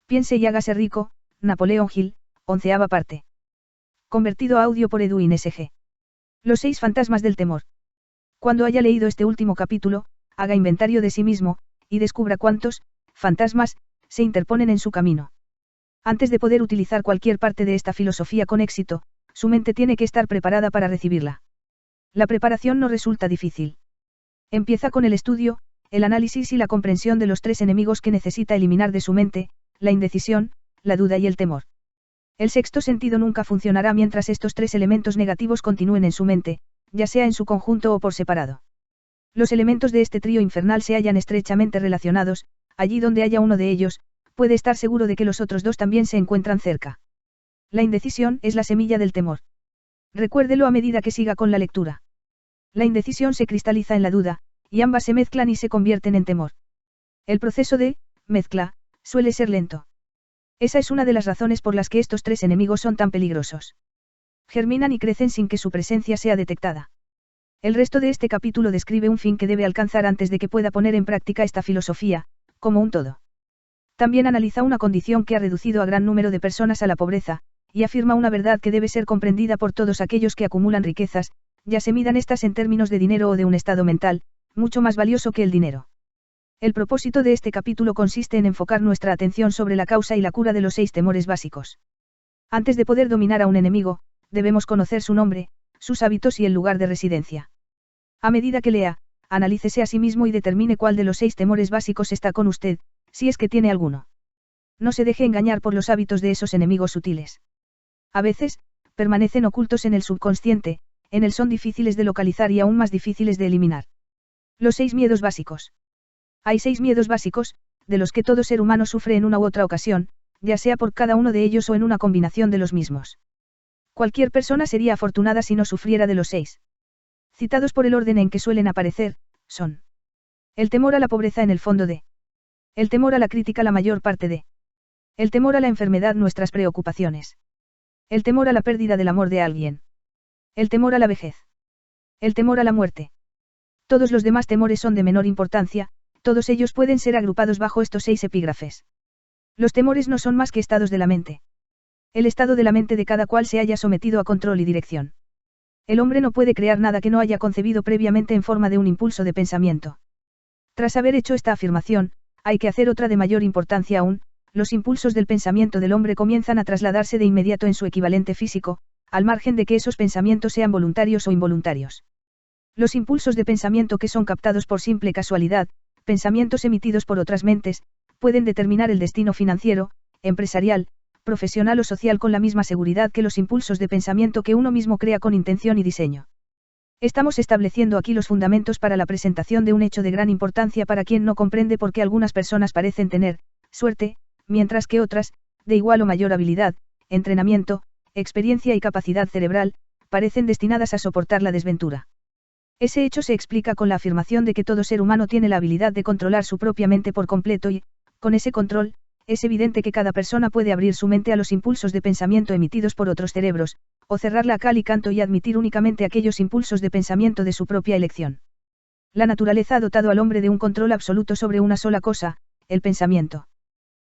Piense y hágase rico, Napoleón Hill, 11ª parte. Convertido a audio por Edwin S.G. Los 6 fantasmas del temor. Cuando haya leído este último capítulo, haga inventario de sí mismo, y descubra cuántos, fantasmas, se interponen en su camino. Antes de poder utilizar cualquier parte de esta filosofía con éxito, su mente tiene que estar preparada para recibirla. La preparación no resulta difícil. Empieza con el estudio, el análisis y la comprensión de los 3 enemigos que necesita eliminar de su mente, la indecisión, la duda y el temor. El sexto sentido nunca funcionará mientras estos 3 elementos negativos continúen en su mente, ya sea en su conjunto o por separado. Los elementos de este trío infernal se hallan estrechamente relacionados, allí donde haya uno de ellos, puede estar seguro de que los otros 2 también se encuentran cerca. La indecisión es la semilla del temor. Recuérdelo a medida que siga con la lectura. La indecisión se cristaliza en la duda, y ambas se mezclan y se convierten en temor. El proceso de mezcla suele ser lento. Esa es una de las razones por las que estos 3 enemigos son tan peligrosos. Germinan y crecen sin que su presencia sea detectada. El resto de este capítulo describe un fin que debe alcanzar antes de que pueda poner en práctica esta filosofía, como un todo. También analiza una condición que ha reducido a gran número de personas a la pobreza, y afirma una verdad que debe ser comprendida por todos aquellos que acumulan riquezas, ya se midan estas en términos de dinero o de un estado mental, mucho más valioso que el dinero. El propósito de este capítulo consiste en enfocar nuestra atención sobre la causa y la cura de los 6 temores básicos. Antes de poder dominar a un enemigo, debemos conocer su nombre, sus hábitos y el lugar de residencia. A medida que lea, analícese a sí mismo y determine cuál de los 6 temores básicos está con usted, si es que tiene alguno. No se deje engañar por los hábitos de esos enemigos sutiles. A veces, permanecen ocultos en el subconsciente, en él son difíciles de localizar y aún más difíciles de eliminar. Los 6 miedos básicos. Hay 6 miedos básicos, de los que todo ser humano sufre en una u otra ocasión, ya sea por cada uno de ellos o en una combinación de los mismos. Cualquier persona sería afortunada si no sufriera de los 6. Citados por el orden en que suelen aparecer, son: el temor a la pobreza en el fondo de. El temor a la crítica la mayor parte de. El temor a la enfermedad nuestras preocupaciones. El temor a la pérdida del amor de alguien. El temor a la vejez. El temor a la muerte. Todos los demás temores son de menor importancia, todos ellos pueden ser agrupados bajo estos 6 epígrafes. Los temores no son más que estados de la mente. El estado de la mente de cada cual se haya sometido a control y dirección. El hombre no puede crear nada que no haya concebido previamente en forma de un impulso de pensamiento. Tras haber hecho esta afirmación, hay que hacer otra de mayor importancia aún: los impulsos del pensamiento del hombre comienzan a trasladarse de inmediato en su equivalente físico, al margen de que esos pensamientos sean voluntarios o involuntarios. Los impulsos de pensamiento que son captados por simple casualidad, pensamientos emitidos por otras mentes, pueden determinar el destino financiero, empresarial, profesional o social con la misma seguridad que los impulsos de pensamiento que uno mismo crea con intención y diseño. Estamos estableciendo aquí los fundamentos para la presentación de un hecho de gran importancia para quien no comprende por qué algunas personas parecen tener suerte, mientras que otras, de igual o mayor habilidad, entrenamiento, experiencia y capacidad cerebral, parecen destinadas a soportar la desventura. Ese hecho se explica con la afirmación de que todo ser humano tiene la habilidad de controlar su propia mente por completo y, con ese control, es evidente que cada persona puede abrir su mente a los impulsos de pensamiento emitidos por otros cerebros, o cerrarla a cal y canto y admitir únicamente aquellos impulsos de pensamiento de su propia elección. La naturaleza ha dotado al hombre de un control absoluto sobre una sola cosa, el pensamiento.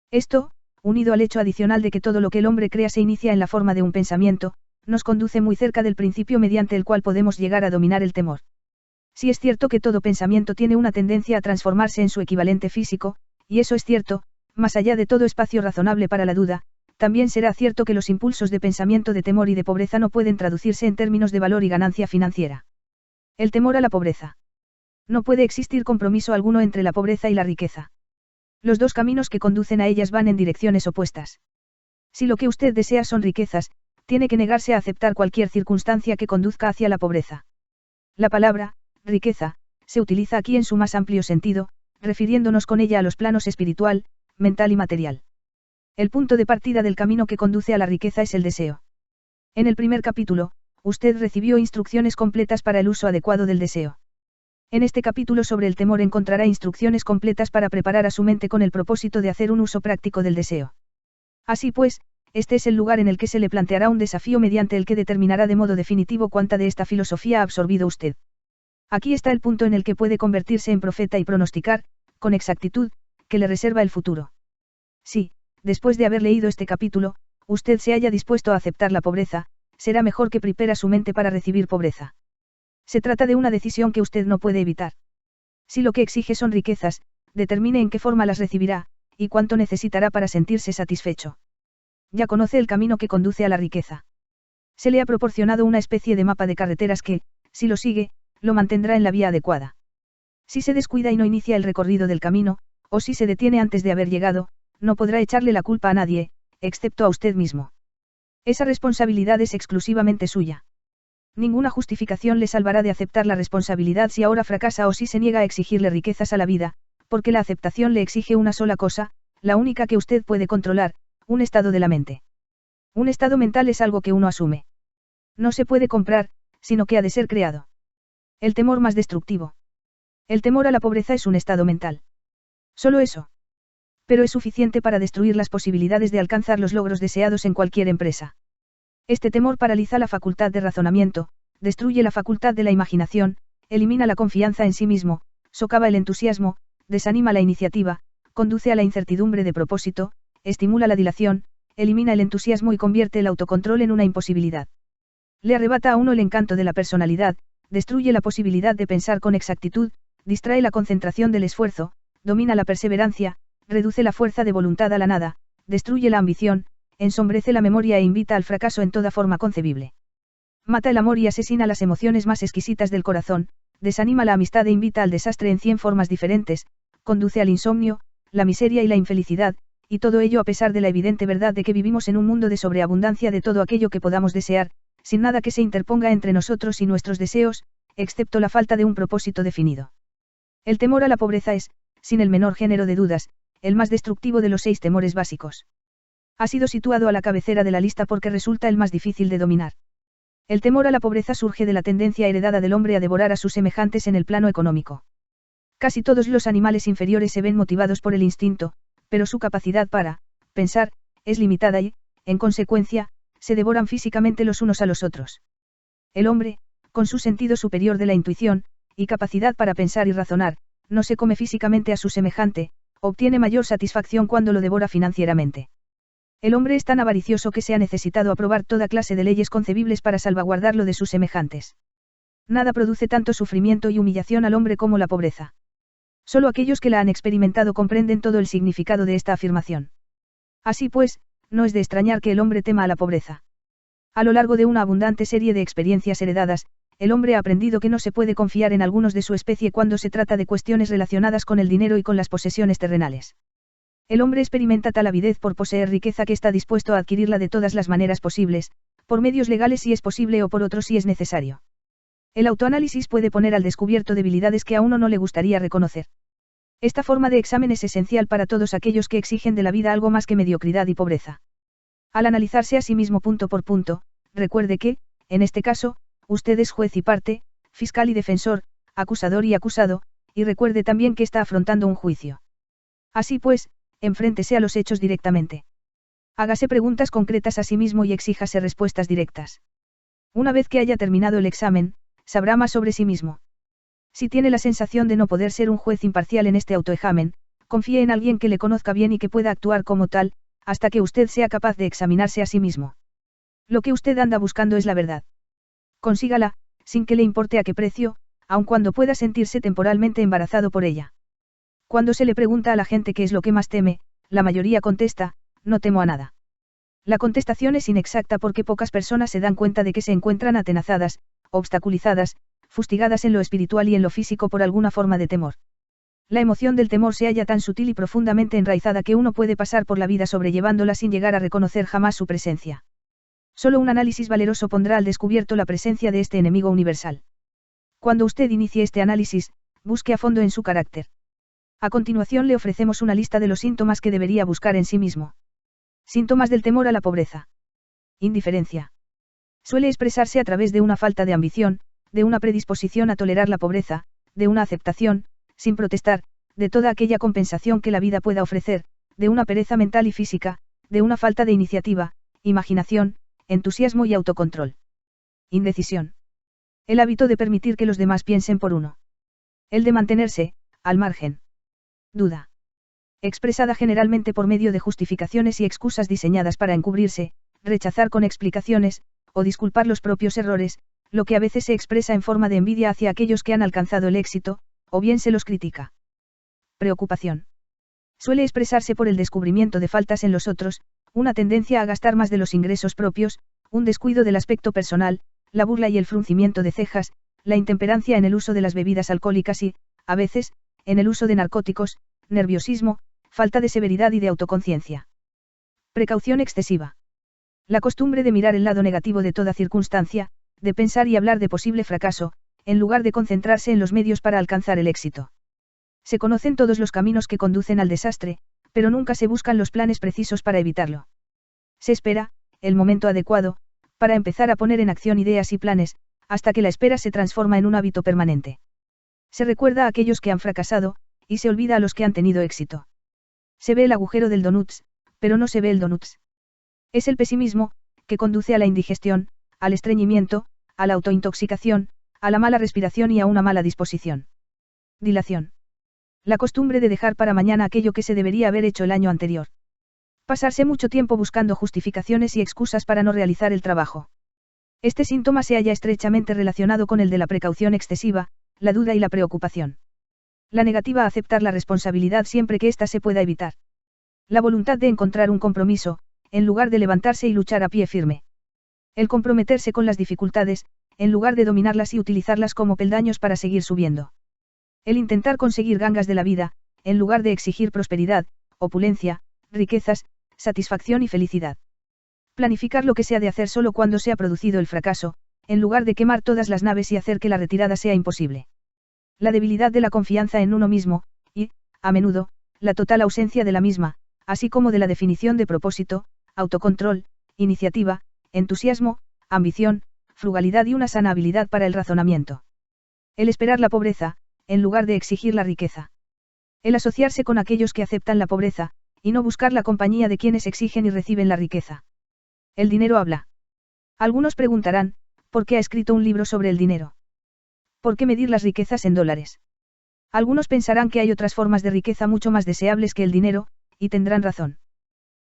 Esto, unido al hecho adicional de que todo lo que el hombre crea se inicia en la forma de un pensamiento, nos conduce muy cerca del principio mediante el cual podemos llegar a dominar el temor. Si es cierto que todo pensamiento tiene una tendencia a transformarse en su equivalente físico, y eso es cierto, más allá de todo espacio razonable para la duda, también será cierto que los impulsos de pensamiento de temor y de pobreza no pueden traducirse en términos de valor y ganancia financiera. El temor a la pobreza. No puede existir compromiso alguno entre la pobreza y la riqueza. Los 2 caminos que conducen a ellas van en direcciones opuestas. Si lo que usted desea son riquezas, tiene que negarse a aceptar cualquier circunstancia que conduzca hacia la pobreza. La palabra riqueza se utiliza aquí en su más amplio sentido, refiriéndonos con ella a los planos espiritual, mental y material. El punto de partida del camino que conduce a la riqueza es el deseo. En el primer capítulo, usted recibió instrucciones completas para el uso adecuado del deseo. En este capítulo sobre el temor encontrará instrucciones completas para preparar a su mente con el propósito de hacer un uso práctico del deseo. Así pues, este es el lugar en el que se le planteará un desafío mediante el que determinará de modo definitivo cuánta de esta filosofía ha absorbido usted. Aquí está el punto en el que puede convertirse en profeta y pronosticar, con exactitud, que le reserva el futuro. Sí, después de haber leído este capítulo, usted se haya dispuesto a aceptar la pobreza, será mejor que prepara su mente para recibir pobreza. Se trata de una decisión que usted no puede evitar. Si lo que exige son riquezas, determine en qué forma las recibirá, y cuánto necesitará para sentirse satisfecho. Ya conoce el camino que conduce a la riqueza. Se le ha proporcionado una especie de mapa de carreteras que, si lo sigue, lo mantendrá en la vía adecuada. Si se descuida y no inicia el recorrido del camino, o si se detiene antes de haber llegado, no podrá echarle la culpa a nadie, excepto a usted mismo. Esa responsabilidad es exclusivamente suya. Ninguna justificación le salvará de aceptar la responsabilidad si ahora fracasa o si se niega a exigirle riquezas a la vida, porque la aceptación le exige una sola cosa, la única que usted puede controlar, un estado de la mente. Un estado mental es algo que uno asume. No se puede comprar, sino que ha de ser creado. El temor más destructivo. El temor a la pobreza es un estado mental. Solo eso. Pero es suficiente para destruir las posibilidades de alcanzar los logros deseados en cualquier empresa. Este temor paraliza la facultad de razonamiento, destruye la facultad de la imaginación, elimina la confianza en sí mismo, socava el entusiasmo, desanima la iniciativa, conduce a la incertidumbre de propósito, estimula la dilación, elimina el entusiasmo y convierte el autocontrol en una imposibilidad. Le arrebata a uno el encanto de la personalidad, destruye la posibilidad de pensar con exactitud, distrae la concentración del esfuerzo, domina la perseverancia, reduce la fuerza de voluntad a la nada, destruye la ambición, ensombrece la memoria e invita al fracaso en toda forma concebible. Mata el amor y asesina las emociones más exquisitas del corazón, desanima la amistad e invita al desastre en 100 formas diferentes, conduce al insomnio, la miseria y la infelicidad, y todo ello a pesar de la evidente verdad de que vivimos en un mundo de sobreabundancia de todo aquello que podamos desear, sin nada que se interponga entre nosotros y nuestros deseos, excepto la falta de un propósito definido. El temor a la pobreza es, sin el menor género de dudas, el más destructivo de los 6 temores básicos. Ha sido situado a la cabecera de la lista porque resulta el más difícil de dominar. El temor a la pobreza surge de la tendencia heredada del hombre a devorar a sus semejantes en el plano económico. Casi todos los animales inferiores se ven motivados por el instinto, pero su capacidad para pensar es limitada y, en consecuencia, se devoran físicamente los unos a los otros. El hombre, con su sentido superior de la intuición, y capacidad para pensar y razonar, no se come físicamente a su semejante, obtiene mayor satisfacción cuando lo devora financieramente. El hombre es tan avaricioso que se ha necesitado aprobar toda clase de leyes concebibles para salvaguardarlo de sus semejantes. Nada produce tanto sufrimiento y humillación al hombre como la pobreza. Solo aquellos que la han experimentado comprenden todo el significado de esta afirmación. Así pues, no es de extrañar que el hombre tema a la pobreza. A lo largo de una abundante serie de experiencias heredadas, el hombre ha aprendido que no se puede confiar en algunos de su especie cuando se trata de cuestiones relacionadas con el dinero y con las posesiones terrenales. El hombre experimenta tal avidez por poseer riqueza que está dispuesto a adquirirla de todas las maneras posibles, por medios legales si es posible o por otros si es necesario. El autoanálisis puede poner al descubierto debilidades que a uno no le gustaría reconocer. Esta forma de examen es esencial para todos aquellos que exigen de la vida algo más que mediocridad y pobreza. Al analizarse a sí mismo punto por punto, recuerde que, en este caso, usted es juez y parte, fiscal y defensor, acusador y acusado, y recuerde también que está afrontando un juicio. Así pues, enfréntese a los hechos directamente. Hágase preguntas concretas a sí mismo y exíjase respuestas directas. Una vez que haya terminado el examen, sabrá más sobre sí mismo. Si tiene la sensación de no poder ser un juez imparcial en este autoexamen, confíe en alguien que le conozca bien y que pueda actuar como tal, hasta que usted sea capaz de examinarse a sí mismo. Lo que usted anda buscando es la verdad. Consígala, sin que le importe a qué precio, aun cuando pueda sentirse temporalmente embarazado por ella. Cuando se le pregunta a la gente qué es lo que más teme, la mayoría contesta, no temo a nada. La contestación es inexacta porque pocas personas se dan cuenta de que se encuentran atenazadas, obstaculizadas, fustigadas en lo espiritual y en lo físico por alguna forma de temor. La emoción del temor se halla tan sutil y profundamente enraizada que uno puede pasar por la vida sobrellevándola sin llegar a reconocer jamás su presencia. Solo un análisis valeroso pondrá al descubierto la presencia de este enemigo universal. Cuando usted inicie este análisis, busque a fondo en su carácter. A continuación le ofrecemos una lista de los síntomas que debería buscar en sí mismo. Síntomas del temor a la pobreza. Indiferencia. Suele expresarse a través de una falta de ambición, de una predisposición a tolerar la pobreza, de una aceptación, sin protestar, de toda aquella compensación que la vida pueda ofrecer, de una pereza mental y física, de una falta de iniciativa, imaginación, entusiasmo y autocontrol. Indecisión. El hábito de permitir que los demás piensen por uno. El de mantenerse, al margen. Duda. expresada generalmente por medio de justificaciones y excusas diseñadas para encubrirse, rechazar con explicaciones, o disculpar los propios errores, lo que a veces se expresa en forma de envidia hacia aquellos que han alcanzado el éxito, o bien se los critica. Preocupación. Suele expresarse por el descubrimiento de faltas en los otros, una tendencia a gastar más de los ingresos propios, un descuido del aspecto personal, la burla y el fruncimiento de cejas, la intemperancia en el uso de las bebidas alcohólicas y, a veces, en el uso de narcóticos, nerviosismo, falta de severidad y de autoconciencia. Precaución excesiva. La costumbre de mirar el lado negativo de toda circunstancia, de pensar y hablar de posible fracaso, en lugar de concentrarse en los medios para alcanzar el éxito. Se conocen todos los caminos que conducen al desastre, pero nunca se buscan los planes precisos para evitarlo. Se espera, el momento adecuado, para empezar a poner en acción ideas y planes, hasta que la espera se transforma en un hábito permanente. Se recuerda a aquellos que han fracasado, y se olvida a los que han tenido éxito. Se ve el agujero del donuts, pero no se ve el donuts. Es el pesimismo, que conduce a la indigestión, al estreñimiento, a la autointoxicación, a la mala respiración y a una mala disposición. Dilación. La costumbre de dejar para mañana aquello que se debería haber hecho el año anterior. Pasarse mucho tiempo buscando justificaciones y excusas para no realizar el trabajo. Este síntoma se halla estrechamente relacionado con el de la precaución excesiva, la duda y la preocupación. La negativa a aceptar la responsabilidad siempre que ésta se pueda evitar. La voluntad de encontrar un compromiso, en lugar de levantarse y luchar a pie firme. El comprometerse con las dificultades, en lugar de dominarlas y utilizarlas como peldaños para seguir subiendo. El intentar conseguir gangas de la vida, en lugar de exigir prosperidad, opulencia, riquezas, satisfacción y felicidad. Planificar lo que se ha de hacer solo cuando se ha producido el fracaso, en lugar de quemar todas las naves y hacer que la retirada sea imposible. La debilidad de la confianza en uno mismo, y, a menudo, la total ausencia de la misma, así como de la definición de propósito, autocontrol, iniciativa, entusiasmo, ambición, frugalidad y una sana habilidad para el razonamiento. El esperar la pobreza, en lugar de exigir la riqueza. El asociarse con aquellos que aceptan la pobreza, y no buscar la compañía de quienes exigen y reciben la riqueza. El dinero habla. Algunos preguntarán, ¿por qué ha escrito un libro sobre el dinero? ¿Por qué medir las riquezas en dólares? Algunos pensarán que hay otras formas de riqueza mucho más deseables que el dinero, y tendrán razón.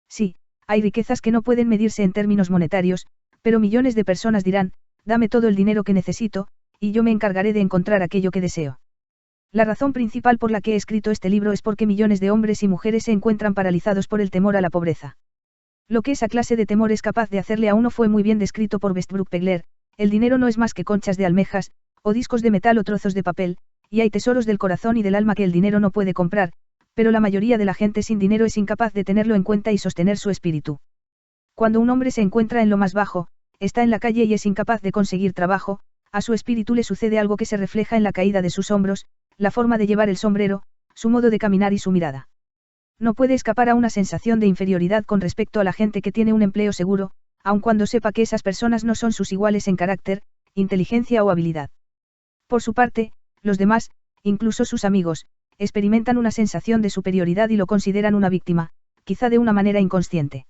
Sí, hay riquezas que no pueden medirse en términos monetarios, pero millones de personas dirán, dame todo el dinero que necesito, y yo me encargaré de encontrar aquello que deseo. La razón principal por la que he escrito este libro es porque millones de hombres y mujeres se encuentran paralizados por el temor a la pobreza. Lo que esa clase de temor es capaz de hacerle a uno fue muy bien descrito por Westbrook Pegler: el dinero no es más que conchas de almejas, o discos de metal o trozos de papel, y hay tesoros del corazón y del alma que el dinero no puede comprar, pero la mayoría de la gente sin dinero es incapaz de tenerlo en cuenta y sostener su espíritu. Cuando un hombre se encuentra en lo más bajo, está en la calle y es incapaz de conseguir trabajo, a su espíritu le sucede algo que se refleja en la caída de sus hombros, la forma de llevar el sombrero, su modo de caminar y su mirada. No puede escapar a una sensación de inferioridad con respecto a la gente que tiene un empleo seguro, aun cuando sepa que esas personas no son sus iguales en carácter, inteligencia o habilidad. Por su parte, los demás, incluso sus amigos, experimentan una sensación de superioridad y lo consideran una víctima, quizá de una manera inconsciente.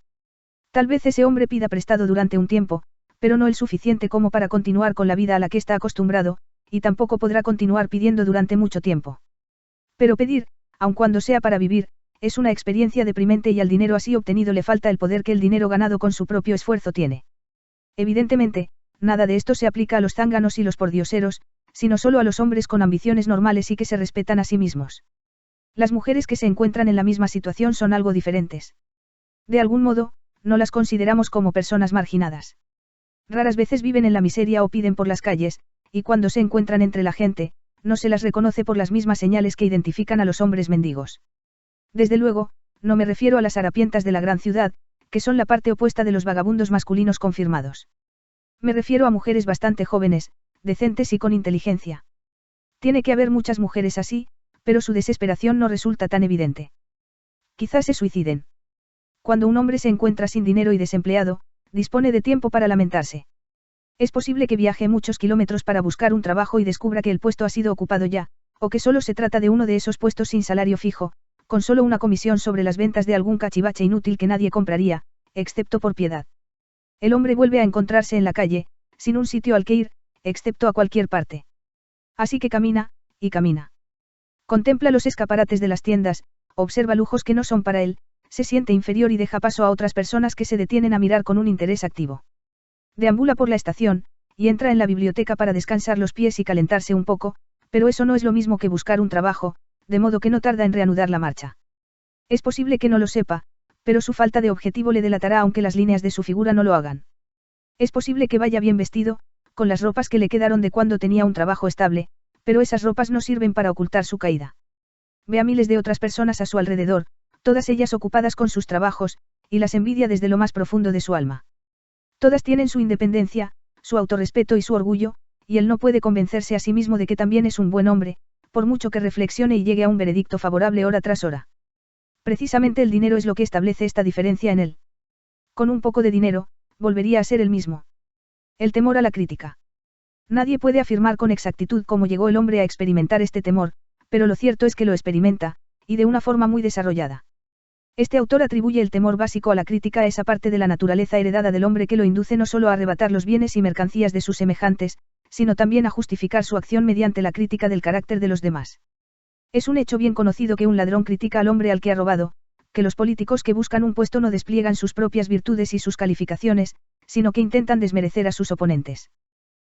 Tal vez ese hombre pida prestado durante un tiempo, pero no el suficiente como para continuar con la vida a la que está acostumbrado, y tampoco podrá continuar pidiendo durante mucho tiempo. Pero pedir, aun cuando sea para vivir, es una experiencia deprimente y al dinero así obtenido le falta el poder que el dinero ganado con su propio esfuerzo tiene. Evidentemente, nada de esto se aplica a los zánganos y los pordioseros, sino solo a los hombres con ambiciones normales y que se respetan a sí mismos. Las mujeres que se encuentran en la misma situación son algo diferentes. De algún modo, no las consideramos como personas marginadas. Raras veces viven en la miseria o piden por las calles, y cuando se encuentran entre la gente, no se las reconoce por las mismas señales que identifican a los hombres mendigos. Desde luego, no me refiero a las harapientas de la gran ciudad, que son la parte opuesta de los vagabundos masculinos confirmados. Me refiero a mujeres bastante jóvenes, decentes y con inteligencia. Tiene que haber muchas mujeres así, pero su desesperación no resulta tan evidente. Quizás se suiciden. Cuando un hombre se encuentra sin dinero y desempleado, dispone de tiempo para lamentarse. Es posible que viaje muchos kilómetros para buscar un trabajo y descubra que el puesto ha sido ocupado ya, o que solo se trata de uno de esos puestos sin salario fijo, con solo una comisión sobre las ventas de algún cachivache inútil que nadie compraría, excepto por piedad. El hombre vuelve a encontrarse en la calle, sin un sitio al que ir, excepto a cualquier parte. Así que camina, y camina. Contempla los escaparates de las tiendas, observa lujos que no son para él, se siente inferior y deja paso a otras personas que se detienen a mirar con un interés activo. Deambula por la estación, y entra en la biblioteca para descansar los pies y calentarse un poco, pero eso no es lo mismo que buscar un trabajo, de modo que no tarda en reanudar la marcha. Es posible que no lo sepa, pero su falta de objetivo le delatará aunque las líneas de su figura no lo hagan. Es posible que vaya bien vestido, con las ropas que le quedaron de cuando tenía un trabajo estable, pero esas ropas no sirven para ocultar su caída. Ve a miles de otras personas a su alrededor, todas ellas ocupadas con sus trabajos, y las envidia desde lo más profundo de su alma. Todas tienen su independencia, su autorrespeto y su orgullo, y él no puede convencerse a sí mismo de que también es un buen hombre, por mucho que reflexione y llegue a un veredicto favorable hora tras hora. Precisamente el dinero es lo que establece esta diferencia en él. Con un poco de dinero, volvería a ser el mismo. El temor a la crítica. Nadie puede afirmar con exactitud cómo llegó el hombre a experimentar este temor, pero lo cierto es que lo experimenta, y de una forma muy desarrollada. Este autor atribuye el temor básico a la crítica a esa parte de la naturaleza heredada del hombre que lo induce no solo a arrebatar los bienes y mercancías de sus semejantes, sino también a justificar su acción mediante la crítica del carácter de los demás. Es un hecho bien conocido que un ladrón critica al hombre al que ha robado, que los políticos que buscan un puesto no despliegan sus propias virtudes y sus calificaciones, sino que intentan desmerecer a sus oponentes.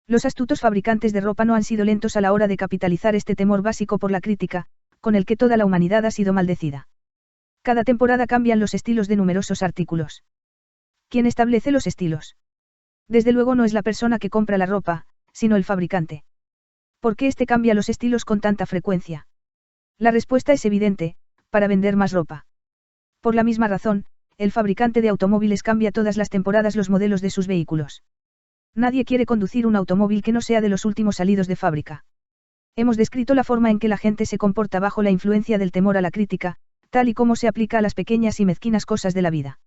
Los astutos fabricantes de ropa no han sido lentos a la hora de capitalizar este temor básico por la crítica, con el que toda la humanidad ha sido maldecida. Cada temporada cambian los estilos de numerosos artículos. ¿Quién establece los estilos? Desde luego no es la persona que compra la ropa, sino el fabricante. ¿Por qué este cambia los estilos con tanta frecuencia? La respuesta es evidente: para vender más ropa. Por la misma razón, el fabricante de automóviles cambia todas las temporadas los modelos de sus vehículos. Nadie quiere conducir un automóvil que no sea de los últimos salidos de fábrica. Hemos descrito la forma en que la gente se comporta bajo la influencia del temor a la crítica, tal y como se aplica a las pequeñas y mezquinas cosas de la vida.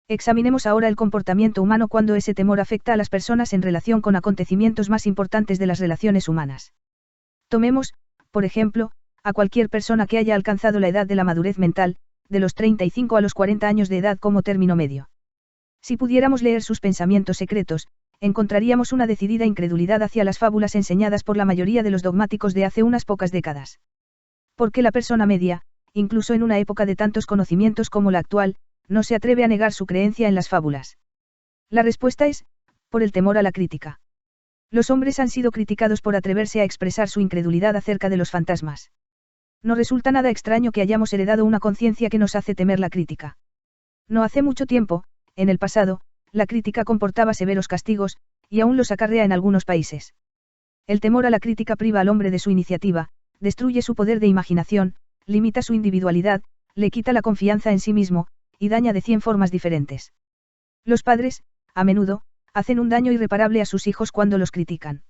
Examinemos ahora el comportamiento humano cuando ese temor afecta a las personas en relación con acontecimientos más importantes de las relaciones humanas. Tomemos, por ejemplo, a cualquier persona que haya alcanzado la edad de la madurez mental, de los 35 a los 40 años de edad como término medio. Si pudiéramos leer sus pensamientos secretos, encontraríamos una decidida incredulidad hacia las fábulas enseñadas por la mayoría de los dogmáticos de hace unas pocas décadas. Porque la persona media, incluso en una época de tantos conocimientos como la actual, no se atreve a negar su creencia en las fábulas. La respuesta es, por el temor a la crítica. Los hombres han sido criticados por atreverse a expresar su incredulidad acerca de los fantasmas. No resulta nada extraño que hayamos heredado una conciencia que nos hace temer la crítica. No hace mucho tiempo, en el pasado, la crítica comportaba severos castigos, y aún los acarrea en algunos países. El temor a la crítica priva al hombre de su iniciativa, destruye su poder de imaginación, limita su individualidad, le quita la confianza en sí mismo, y daña de 100 formas diferentes. Los padres, a menudo, hacen un daño irreparable a sus hijos cuando los critican.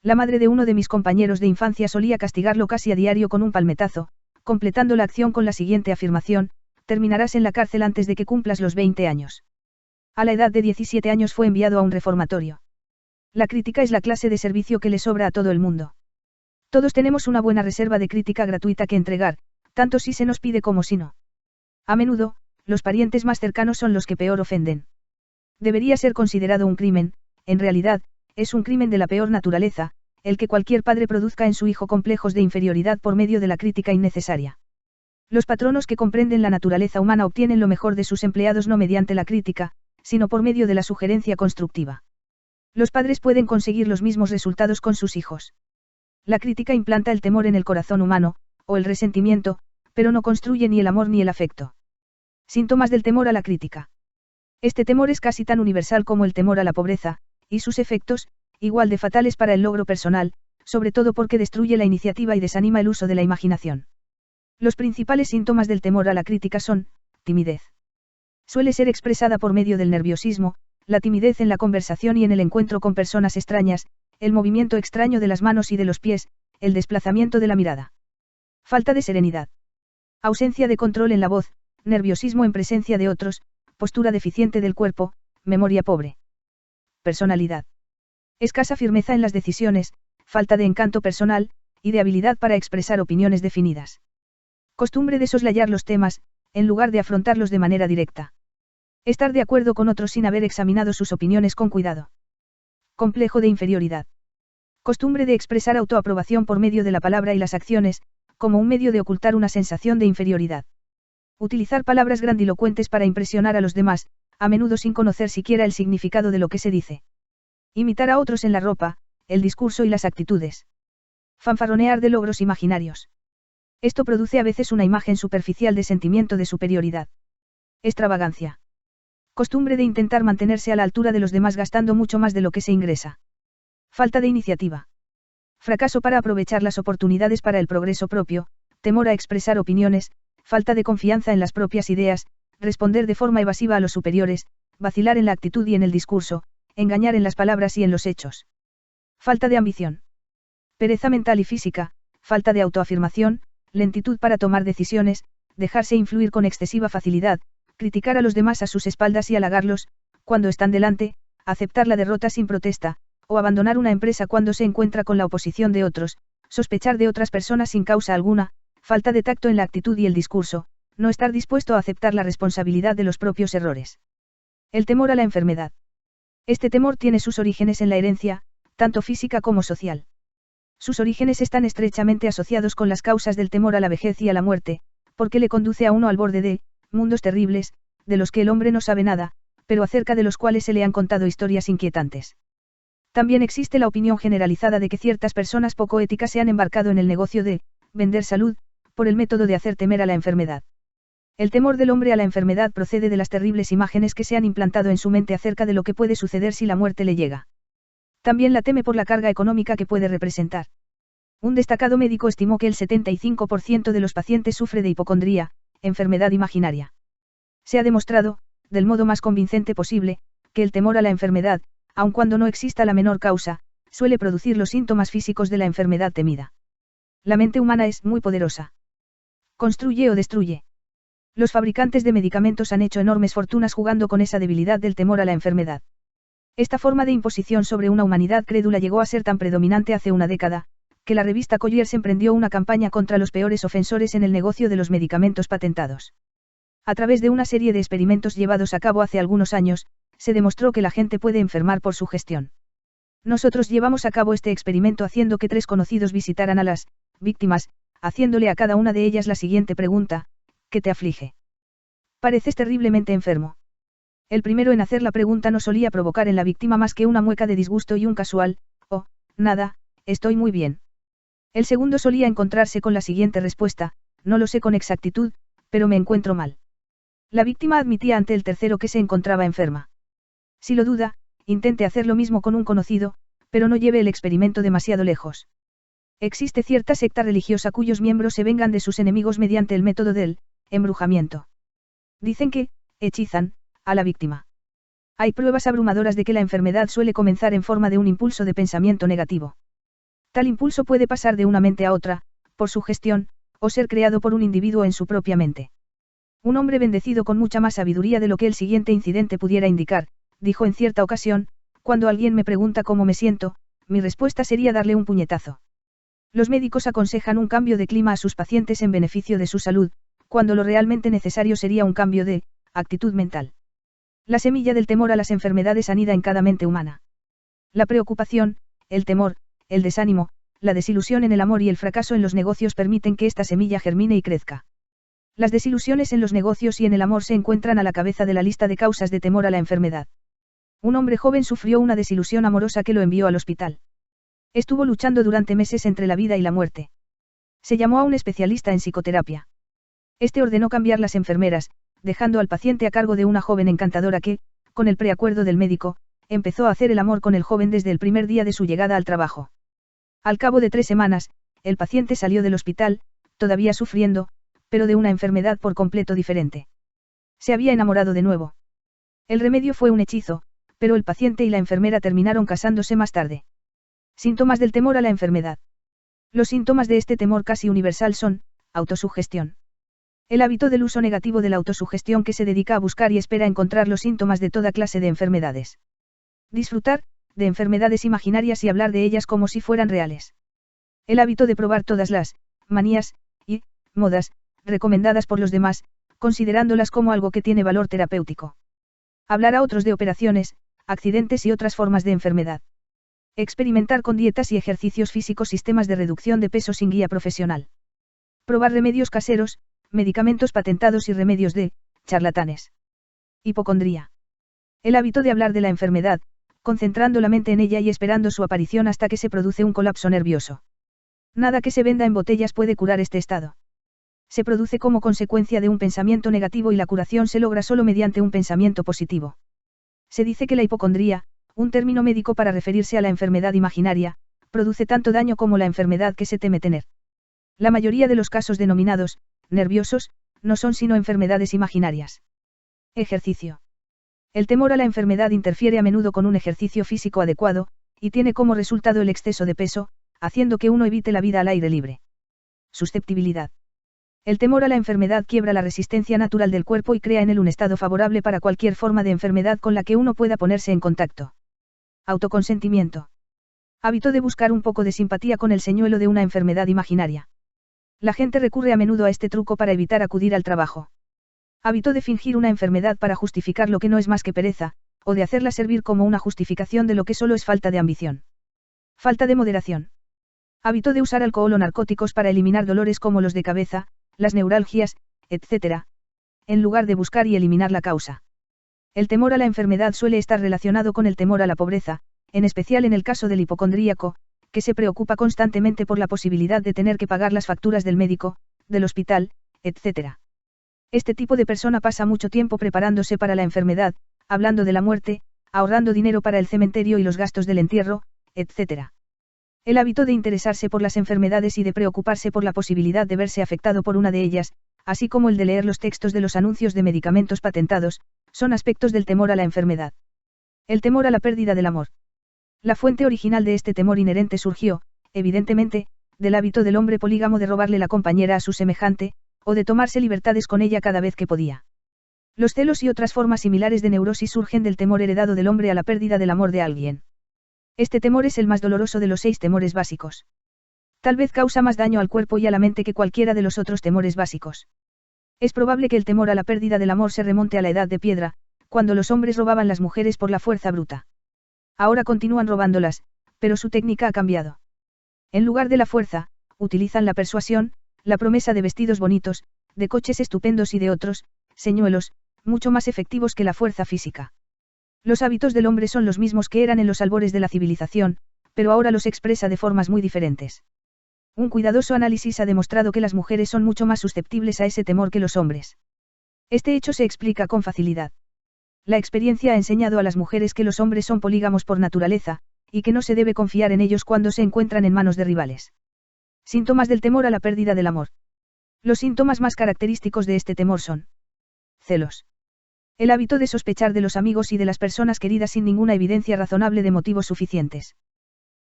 La madre de uno de mis compañeros de infancia solía castigarlo casi a diario con un palmetazo, completando la acción con la siguiente afirmación: terminarás en la cárcel antes de que cumplas los 20 años. A la edad de 17 años fue enviado a un reformatorio. La crítica es la clase de servicio que le sobra a todo el mundo. Todos tenemos una buena reserva de crítica gratuita que entregar, tanto si se nos pide como si no. A menudo, los parientes más cercanos son los que peor ofenden. Debería ser considerado un crimen, en realidad, es un crimen de la peor naturaleza, el que cualquier padre produzca en su hijo complejos de inferioridad por medio de la crítica innecesaria. Los patronos que comprenden la naturaleza humana obtienen lo mejor de sus empleados no mediante la crítica, sino por medio de la sugerencia constructiva. Los padres pueden conseguir los mismos resultados con sus hijos. La crítica implanta el temor en el corazón humano, o el resentimiento, pero no construye ni el amor ni el afecto. Síntomas del temor a la crítica. Este temor es casi tan universal como el temor a la pobreza, y sus efectos, igual de fatales para el logro personal, sobre todo porque destruye la iniciativa y desanima el uso de la imaginación. Los principales síntomas del temor a la crítica son: timidez. Suele ser expresada por medio del nerviosismo, la timidez en la conversación y en el encuentro con personas extrañas, el movimiento extraño de las manos y de los pies, el desplazamiento de la mirada. Falta de serenidad. Ausencia de control en la voz, nerviosismo en presencia de otros, postura deficiente del cuerpo, memoria pobre. Personalidad. Escasa firmeza en las decisiones, falta de encanto personal, y de habilidad para expresar opiniones definidas. Costumbre de soslayar los temas, en lugar de afrontarlos de manera directa. Estar de acuerdo con otros sin haber examinado sus opiniones con cuidado. Complejo de inferioridad. Costumbre de expresar autoaprobación por medio de la palabra y las acciones, como un medio de ocultar una sensación de inferioridad. Utilizar palabras grandilocuentes para impresionar a los demás, a menudo sin conocer siquiera el significado de lo que se dice. Imitar a otros en la ropa, el discurso y las actitudes. Fanfarronear de logros imaginarios. Esto produce a veces una imagen superficial de sentimiento de superioridad. Extravagancia. Costumbre de intentar mantenerse a la altura de los demás gastando mucho más de lo que se ingresa. Falta de iniciativa. Fracaso para aprovechar las oportunidades para el progreso propio, temor a expresar opiniones, falta de confianza en las propias ideas, responder de forma evasiva a los superiores, vacilar en la actitud y en el discurso, engañar en las palabras y en los hechos. Falta de ambición. Pereza mental y física, falta de autoafirmación, lentitud para tomar decisiones, dejarse influir con excesiva facilidad, criticar a los demás a sus espaldas y halagarlos, cuando están delante, aceptar la derrota sin protesta, o abandonar una empresa cuando se encuentra con la oposición de otros, sospechar de otras personas sin causa alguna, falta de tacto en la actitud y el discurso, no estar dispuesto a aceptar la responsabilidad de los propios errores. El temor a la enfermedad. Este temor tiene sus orígenes en la herencia, tanto física como social. Sus orígenes están estrechamente asociados con las causas del temor a la vejez y a la muerte, porque le conduce a uno al borde de mundos terribles, de los que el hombre no sabe nada, pero acerca de los cuales se le han contado historias inquietantes. También existe la opinión generalizada de que ciertas personas poco éticas se han embarcado en el negocio de vender salud, por el método de hacer temer a la enfermedad. El temor del hombre a la enfermedad procede de las terribles imágenes que se han implantado en su mente acerca de lo que puede suceder si la muerte le llega. También la teme por la carga económica que puede representar. Un destacado médico estimó que el 75% de los pacientes sufre de hipocondría, enfermedad imaginaria. Se ha demostrado, del modo más convincente posible, que el temor a la enfermedad, aun cuando no exista la menor causa, suele producir los síntomas físicos de la enfermedad temida. La mente humana es muy poderosa. Construye o destruye. Los fabricantes de medicamentos han hecho enormes fortunas jugando con esa debilidad del temor a la enfermedad. Esta forma de imposición sobre una humanidad crédula llegó a ser tan predominante hace una década, que la revista Colliers emprendió una campaña contra los peores ofensores en el negocio de los medicamentos patentados. A través de una serie de experimentos llevados a cabo hace algunos años, se demostró que la gente puede enfermar por su gestión. Nosotros llevamos a cabo este experimento haciendo que 3 conocidos visitaran a las víctimas, haciéndole a cada una de ellas la siguiente pregunta: ¿qué te aflige? Pareces terriblemente enfermo. El primero en hacer la pregunta no solía provocar en la víctima más que una mueca de disgusto y un casual: oh, nada, estoy muy bien. El segundo solía encontrarse con la siguiente respuesta: no lo sé con exactitud, pero me encuentro mal. La víctima admitía ante el tercero que se encontraba enferma. Si lo duda, intente hacer lo mismo con un conocido, pero no lleve el experimento demasiado lejos. Existe cierta secta religiosa cuyos miembros se vengan de sus enemigos mediante el método del embrujamiento. Dicen que hechizan a la víctima. Hay pruebas abrumadoras de que la enfermedad suele comenzar en forma de un impulso de pensamiento negativo. Tal impulso puede pasar de una mente a otra, por sugestión, o ser creado por un individuo en su propia mente. Un hombre bendecido con mucha más sabiduría de lo que el siguiente incidente pudiera indicar, dijo en cierta ocasión: cuando alguien me pregunta cómo me siento, mi respuesta sería darle un puñetazo. Los médicos aconsejan un cambio de clima a sus pacientes en beneficio de su salud, cuando lo realmente necesario sería un cambio de actitud mental. La semilla del temor a las enfermedades anida en cada mente humana. La preocupación, el temor, el desánimo, la desilusión en el amor y el fracaso en los negocios permiten que esta semilla germine y crezca. Las desilusiones en los negocios y en el amor se encuentran a la cabeza de la lista de causas de temor a la enfermedad. Un hombre joven sufrió una desilusión amorosa que lo envió al hospital. Estuvo luchando durante meses entre la vida y la muerte. Se llamó a un especialista en psicoterapia. Este ordenó cambiar las enfermeras, dejando al paciente a cargo de una joven encantadora que, con el preacuerdo del médico, empezó a hacer el amor con el joven desde el primer día de su llegada al trabajo. Al cabo de 3 semanas, el paciente salió del hospital, todavía sufriendo, pero de una enfermedad por completo diferente. Se había enamorado de nuevo. El remedio fue un hechizo, pero el paciente y la enfermera terminaron casándose más tarde. Síntomas del temor a la enfermedad. Los síntomas de este temor casi universal son autosugestión. El hábito del uso negativo de la autosugestión que se dedica a buscar y espera encontrar los síntomas de toda clase de enfermedades. Disfrutar de enfermedades imaginarias y hablar de ellas como si fueran reales. El hábito de probar todas las manías y modas recomendadas por los demás, considerándolas como algo que tiene valor terapéutico. Hablar a otros de operaciones, accidentes y otras formas de enfermedad. Experimentar con dietas y ejercicios físicos sistemas de reducción de peso sin guía profesional. Probar remedios caseros, medicamentos patentados y remedios de charlatanes. Hipocondría. El hábito de hablar de la enfermedad, concentrando la mente en ella y esperando su aparición hasta que se produce un colapso nervioso. Nada que se venda en botellas puede curar este estado. Se produce como consecuencia de un pensamiento negativo y la curación se logra solo mediante un pensamiento positivo. Se dice que la hipocondría, un término médico para referirse a la enfermedad imaginaria, produce tanto daño como la enfermedad que se teme tener. La mayoría de los casos denominados nerviosos no son sino enfermedades imaginarias. Ejercicio. El temor a la enfermedad interfiere a menudo con un ejercicio físico adecuado, y tiene como resultado el exceso de peso, haciendo que uno evite la vida al aire libre. Susceptibilidad. El temor a la enfermedad quiebra la resistencia natural del cuerpo y crea en él un estado favorable para cualquier forma de enfermedad con la que uno pueda ponerse en contacto. Autoconsentimiento. Hábito de buscar un poco de simpatía con el señuelo de una enfermedad imaginaria. La gente recurre a menudo a este truco para evitar acudir al trabajo. Hábito de fingir una enfermedad para justificar lo que no es más que pereza, o de hacerla servir como una justificación de lo que solo es falta de ambición. Falta de moderación. Hábito de usar alcohol o narcóticos para eliminar dolores como los de cabeza, las neuralgias, etc., en lugar de buscar y eliminar la causa. El temor a la enfermedad suele estar relacionado con el temor a la pobreza, en especial en el caso del hipocondríaco, que se preocupa constantemente por la posibilidad de tener que pagar las facturas del médico, del hospital, etc. Este tipo de persona pasa mucho tiempo preparándose para la enfermedad, hablando de la muerte, ahorrando dinero para el cementerio y los gastos del entierro, etc. El hábito de interesarse por las enfermedades y de preocuparse por la posibilidad de verse afectado por una de ellas, así como el de leer los textos de los anuncios de medicamentos patentados, son aspectos del temor a la enfermedad. El temor a la pérdida del amor. La fuente original de este temor inherente surgió, evidentemente, del hábito del hombre polígamo de robarle la compañera a su semejante, o de tomarse libertades con ella cada vez que podía. Los celos y otras formas similares de neurosis surgen del temor heredado del hombre a la pérdida del amor de alguien. Este temor es el más doloroso de los 6 temores básicos. Tal vez causa más daño al cuerpo y a la mente que cualquiera de los otros temores básicos. Es probable que el temor a la pérdida del amor se remonte a la edad de piedra, cuando los hombres robaban las mujeres por la fuerza bruta. Ahora continúan robándolas, pero su técnica ha cambiado. En lugar de la fuerza, utilizan la persuasión, la promesa de vestidos bonitos, de coches estupendos y de otros, señuelos, mucho más efectivos que la fuerza física. Los hábitos del hombre son los mismos que eran en los albores de la civilización, pero ahora los expresa de formas muy diferentes. Un cuidadoso análisis ha demostrado que las mujeres son mucho más susceptibles a ese temor que los hombres. Este hecho se explica con facilidad. La experiencia ha enseñado a las mujeres que los hombres son polígamos por naturaleza, y que no se debe confiar en ellos cuando se encuentran en manos de rivales. Síntomas del temor a la pérdida del amor. Los síntomas más característicos de este temor son: celos. El hábito de sospechar de los amigos y de las personas queridas sin ninguna evidencia razonable de motivos suficientes.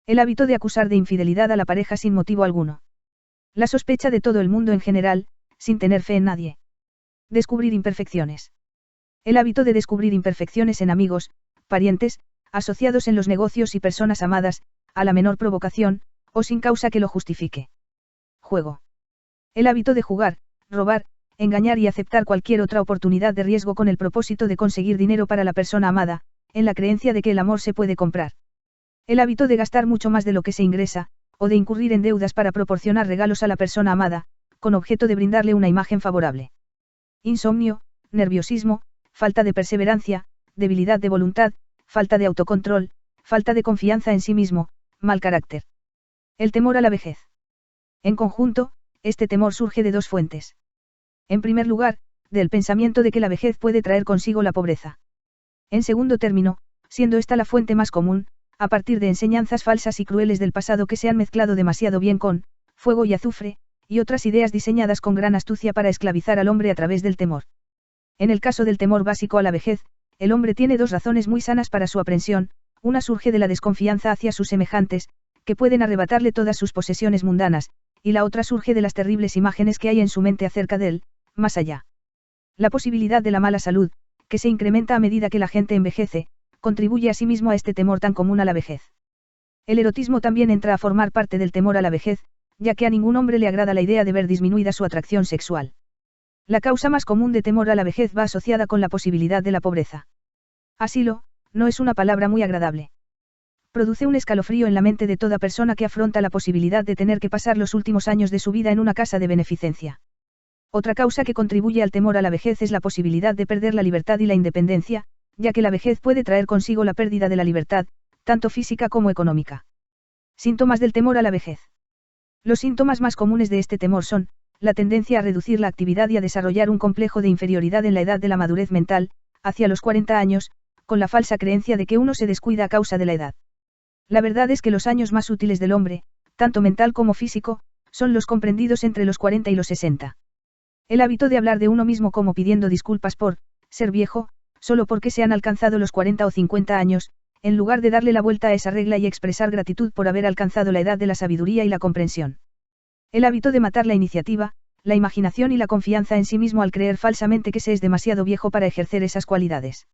El hábito de acusar de infidelidad a la pareja sin motivo alguno. La sospecha de todo el mundo en general, sin tener fe en nadie. Descubrir imperfecciones. El hábito de descubrir imperfecciones en amigos, parientes, asociados en los negocios y personas amadas, a la menor provocación, o sin causa que lo justifique. Juego. El hábito de jugar, robar, engañar y aceptar cualquier otra oportunidad de riesgo con el propósito de conseguir dinero para la persona amada, en la creencia de que el amor se puede comprar. El hábito de gastar mucho más de lo que se ingresa, o de incurrir en deudas para proporcionar regalos a la persona amada, con objeto de brindarle una imagen favorable. Insomnio, nerviosismo, falta de perseverancia, debilidad de voluntad, falta de autocontrol, falta de confianza en sí mismo, mal carácter. El temor a la vejez. En conjunto, este temor surge de 2 fuentes. En primer lugar, del pensamiento de que la vejez puede traer consigo la pobreza. En segundo término, siendo esta la fuente más común, a partir de enseñanzas falsas y crueles del pasado que se han mezclado demasiado bien con fuego y azufre, y otras ideas diseñadas con gran astucia para esclavizar al hombre a través del temor. En el caso del temor básico a la vejez, el hombre tiene 2 razones muy sanas para su aprensión: una surge de la desconfianza hacia sus semejantes, que pueden arrebatarle todas sus posesiones mundanas, y la otra surge de las terribles imágenes que hay en su mente acerca de él, más allá. La posibilidad de la mala salud, que se incrementa a medida que la gente envejece, contribuye asimismo a este temor tan común a la vejez. El erotismo también entra a formar parte del temor a la vejez, ya que a ningún hombre le agrada la idea de ver disminuida su atracción sexual. La causa más común de temor a la vejez va asociada con la posibilidad de la pobreza. Asilo, no es una palabra muy agradable. Produce un escalofrío en la mente de toda persona que afronta la posibilidad de tener que pasar los últimos años de su vida en una casa de beneficencia. Otra causa que contribuye al temor a la vejez es la posibilidad de perder la libertad y la independencia, ya que la vejez puede traer consigo la pérdida de la libertad, tanto física como económica. Síntomas del temor a la vejez. Los síntomas más comunes de este temor son, la tendencia a reducir la actividad y a desarrollar un complejo de inferioridad en la edad de la madurez mental, hacia los 40 años, con la falsa creencia de que uno se descuida a causa de la edad. La verdad es que los años más útiles del hombre, tanto mental como físico, son los comprendidos entre los 40 y los 60. El hábito de hablar de uno mismo como pidiendo disculpas por ser viejo, solo porque se han alcanzado los 40 o 50 años, en lugar de darle la vuelta a esa regla y expresar gratitud por haber alcanzado la edad de la sabiduría y la comprensión. El hábito de matar la iniciativa, la imaginación y la confianza en sí mismo al creer falsamente que se es demasiado viejo para ejercer esas cualidades.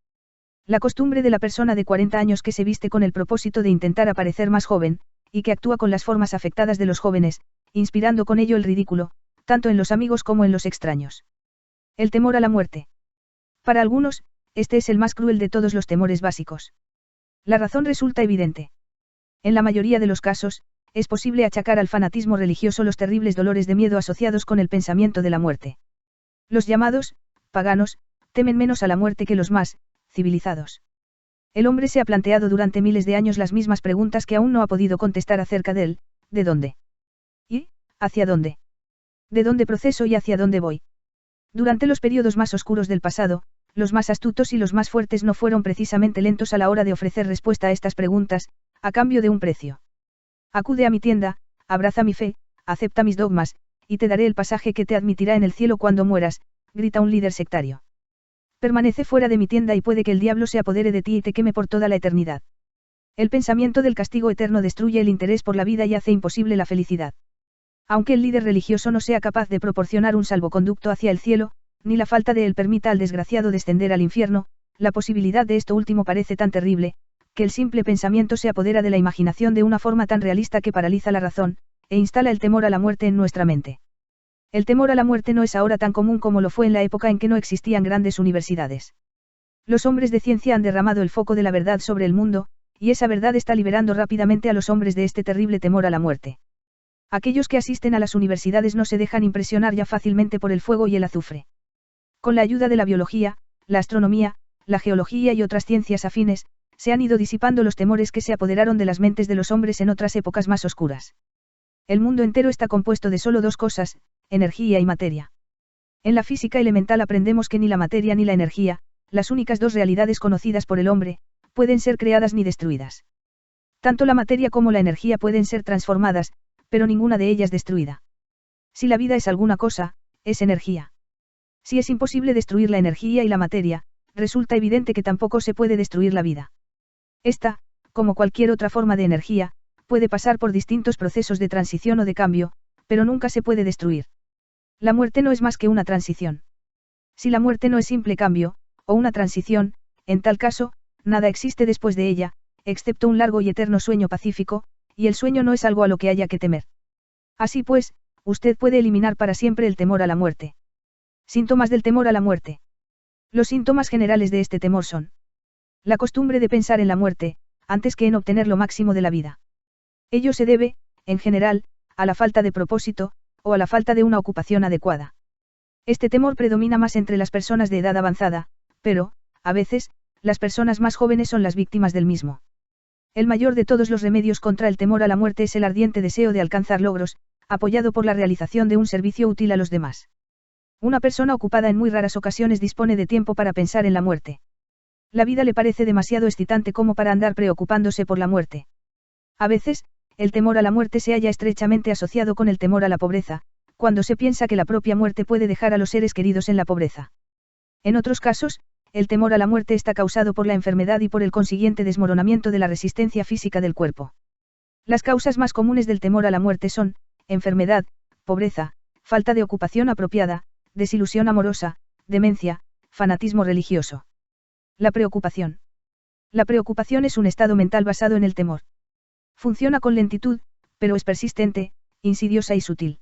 La costumbre de la persona de 40 años que se viste con el propósito de intentar aparecer más joven, y que actúa con las formas afectadas de los jóvenes, inspirando con ello el ridículo, tanto en los amigos como en los extraños. El temor a la muerte. Para algunos, este es el más cruel de todos los temores básicos. La razón resulta evidente. En la mayoría de los casos, es posible achacar al fanatismo religioso los terribles dolores de miedo asociados con el pensamiento de la muerte. Los llamados paganos temen menos a la muerte que los más civilizados. El hombre se ha planteado durante miles de años las mismas preguntas que aún no ha podido contestar acerca de él: ¿de dónde? ¿Y hacia dónde? ¿De dónde proceso y hacia dónde voy? Durante los periodos más oscuros del pasado, los más astutos y los más fuertes no fueron precisamente lentos a la hora de ofrecer respuesta a estas preguntas, a cambio de un precio. Acude a mi tienda, abraza mi fe, acepta mis dogmas, y te daré el pasaje que te admitirá en el cielo cuando mueras, grita un líder sectario. Permanece fuera de mi tienda y puede que el diablo se apodere de ti y te queme por toda la eternidad. El pensamiento del castigo eterno destruye el interés por la vida y hace imposible la felicidad. Aunque el líder religioso no sea capaz de proporcionar un salvoconducto hacia el cielo, ni la falta de él permita al desgraciado descender al infierno, la posibilidad de esto último parece tan terrible, que el simple pensamiento se apodera de la imaginación de una forma tan realista que paraliza la razón, e instala el temor a la muerte en nuestra mente. El temor a la muerte no es ahora tan común como lo fue en la época en que no existían grandes universidades. Los hombres de ciencia han derramado el foco de la verdad sobre el mundo, y esa verdad está liberando rápidamente a los hombres de este terrible temor a la muerte. Aquellos que asisten a las universidades no se dejan impresionar ya fácilmente por el fuego y el azufre. Con la ayuda de la biología, la astronomía, la geología y otras ciencias afines, se han ido disipando los temores que se apoderaron de las mentes de los hombres en otras épocas más oscuras. El mundo entero está compuesto de solo dos cosas: energía y materia. En la física elemental aprendemos que ni la materia ni la energía, las únicas dos realidades conocidas por el hombre, pueden ser creadas ni destruidas. Tanto la materia como la energía pueden ser transformadas, pero ninguna de ellas destruida. Si la vida es alguna cosa, es energía. Si es imposible destruir la energía y la materia, resulta evidente que tampoco se puede destruir la vida. Esta, como cualquier otra forma de energía, puede pasar por distintos procesos de transición o de cambio, pero nunca se puede destruir. La muerte no es más que una transición. Si la muerte no es simple cambio, o una transición, en tal caso, nada existe después de ella, excepto un largo y eterno sueño pacífico, y el sueño no es algo a lo que haya que temer. Así pues, usted puede eliminar para siempre el temor a la muerte. Síntomas del temor a la muerte. Los síntomas generales de este temor son: la costumbre de pensar en la muerte, antes que en obtener lo máximo de la vida. Ello se debe, en general, a la falta de propósito, o a la falta de una ocupación adecuada. Este temor predomina más entre las personas de edad avanzada, pero, a veces, las personas más jóvenes son las víctimas del mismo. El mayor de todos los remedios contra el temor a la muerte es el ardiente deseo de alcanzar logros, apoyado por la realización de un servicio útil a los demás. Una persona ocupada en muy raras ocasiones dispone de tiempo para pensar en la muerte. La vida le parece demasiado excitante como para andar preocupándose por la muerte. A veces, el temor a la muerte se halla estrechamente asociado con el temor a la pobreza, cuando se piensa que la propia muerte puede dejar a los seres queridos en la pobreza. En otros casos, el temor a la muerte está causado por la enfermedad y por el consiguiente desmoronamiento de la resistencia física del cuerpo. Las causas más comunes del temor a la muerte son: enfermedad, pobreza, falta de ocupación apropiada, desilusión amorosa, demencia, fanatismo religioso. La preocupación. La preocupación es un estado mental basado en el temor. Funciona con lentitud, pero es persistente, insidiosa y sutil.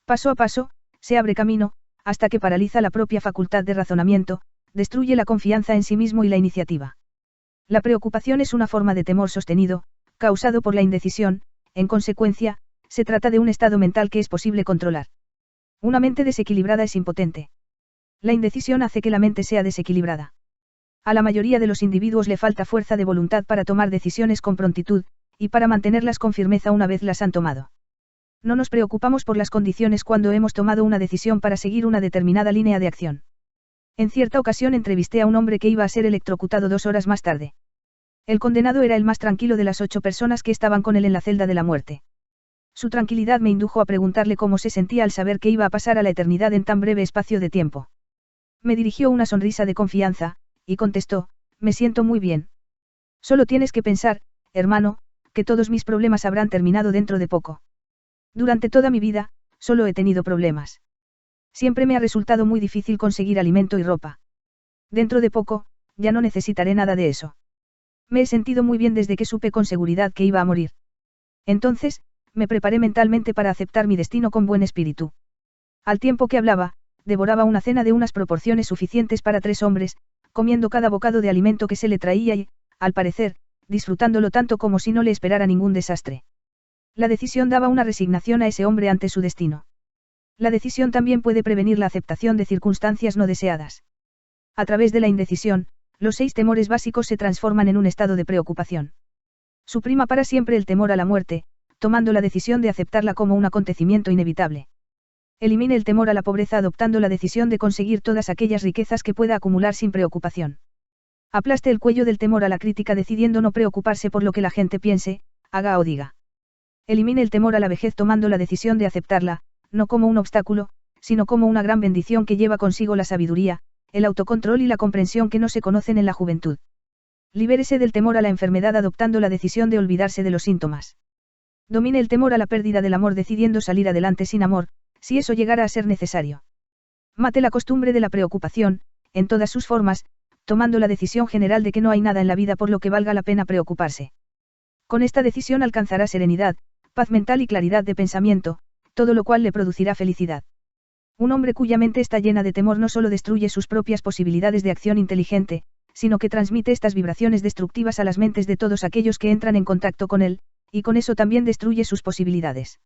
Paso a paso, se abre camino, hasta que paraliza la propia facultad de razonamiento, destruye la confianza en sí mismo y la iniciativa. La preocupación es una forma de temor sostenido, causado por la indecisión. En consecuencia, se trata de un estado mental que es posible controlar. Una mente desequilibrada es impotente. La indecisión hace que la mente sea desequilibrada. A la mayoría de los individuos le falta fuerza de voluntad para tomar decisiones con prontitud, y para mantenerlas con firmeza una vez las han tomado. No nos preocupamos por las condiciones cuando hemos tomado una decisión para seguir una determinada línea de acción. En cierta ocasión entrevisté a un hombre que iba a ser electrocutado 2 horas más tarde. El condenado era el más tranquilo de las 8 personas que estaban con él en la celda de la muerte. Su tranquilidad me indujo a preguntarle cómo se sentía al saber que iba a pasar a la eternidad en tan breve espacio de tiempo. Me dirigió una sonrisa de confianza, y contestó: me siento muy bien. Solo tienes que pensar, hermano, que todos mis problemas habrán terminado dentro de poco. Durante toda mi vida, solo he tenido problemas. Siempre me ha resultado muy difícil conseguir alimento y ropa. Dentro de poco, ya no necesitaré nada de eso. Me he sentido muy bien desde que supe con seguridad que iba a morir. Entonces, me preparé mentalmente para aceptar mi destino con buen espíritu. Al tiempo que hablaba, devoraba una cena de unas proporciones suficientes para 3 hombres, comiendo cada bocado de alimento que se le traía y, al parecer, disfrutándolo tanto como si no le esperara ningún desastre. La decisión daba una resignación a ese hombre ante su destino. La decisión también puede prevenir la aceptación de circunstancias no deseadas. A través de la indecisión, los 6 temores básicos se transforman en un estado de preocupación. Suprima para siempre el temor a la muerte, tomando la decisión de aceptarla como un acontecimiento inevitable. Elimine el temor a la pobreza adoptando la decisión de conseguir todas aquellas riquezas que pueda acumular sin preocupación. Aplaste el cuello del temor a la crítica decidiendo no preocuparse por lo que la gente piense, haga o diga. Elimine el temor a la vejez tomando la decisión de aceptarla, no como un obstáculo, sino como una gran bendición que lleva consigo la sabiduría, el autocontrol y la comprensión que no se conocen en la juventud. Libérese del temor a la enfermedad adoptando la decisión de olvidarse de los síntomas. Domine el temor a la pérdida del amor decidiendo salir adelante sin amor, si eso llegara a ser necesario. Mate la costumbre de la preocupación, en todas sus formas, tomando la decisión general de que no hay nada en la vida por lo que valga la pena preocuparse. Con esta decisión alcanzará serenidad, paz mental y claridad de pensamiento, todo lo cual le producirá felicidad. Un hombre cuya mente está llena de temor no solo destruye sus propias posibilidades de acción inteligente, sino que transmite estas vibraciones destructivas a las mentes de todos aquellos que entran en contacto con él, y con eso también destruye sus posibilidades.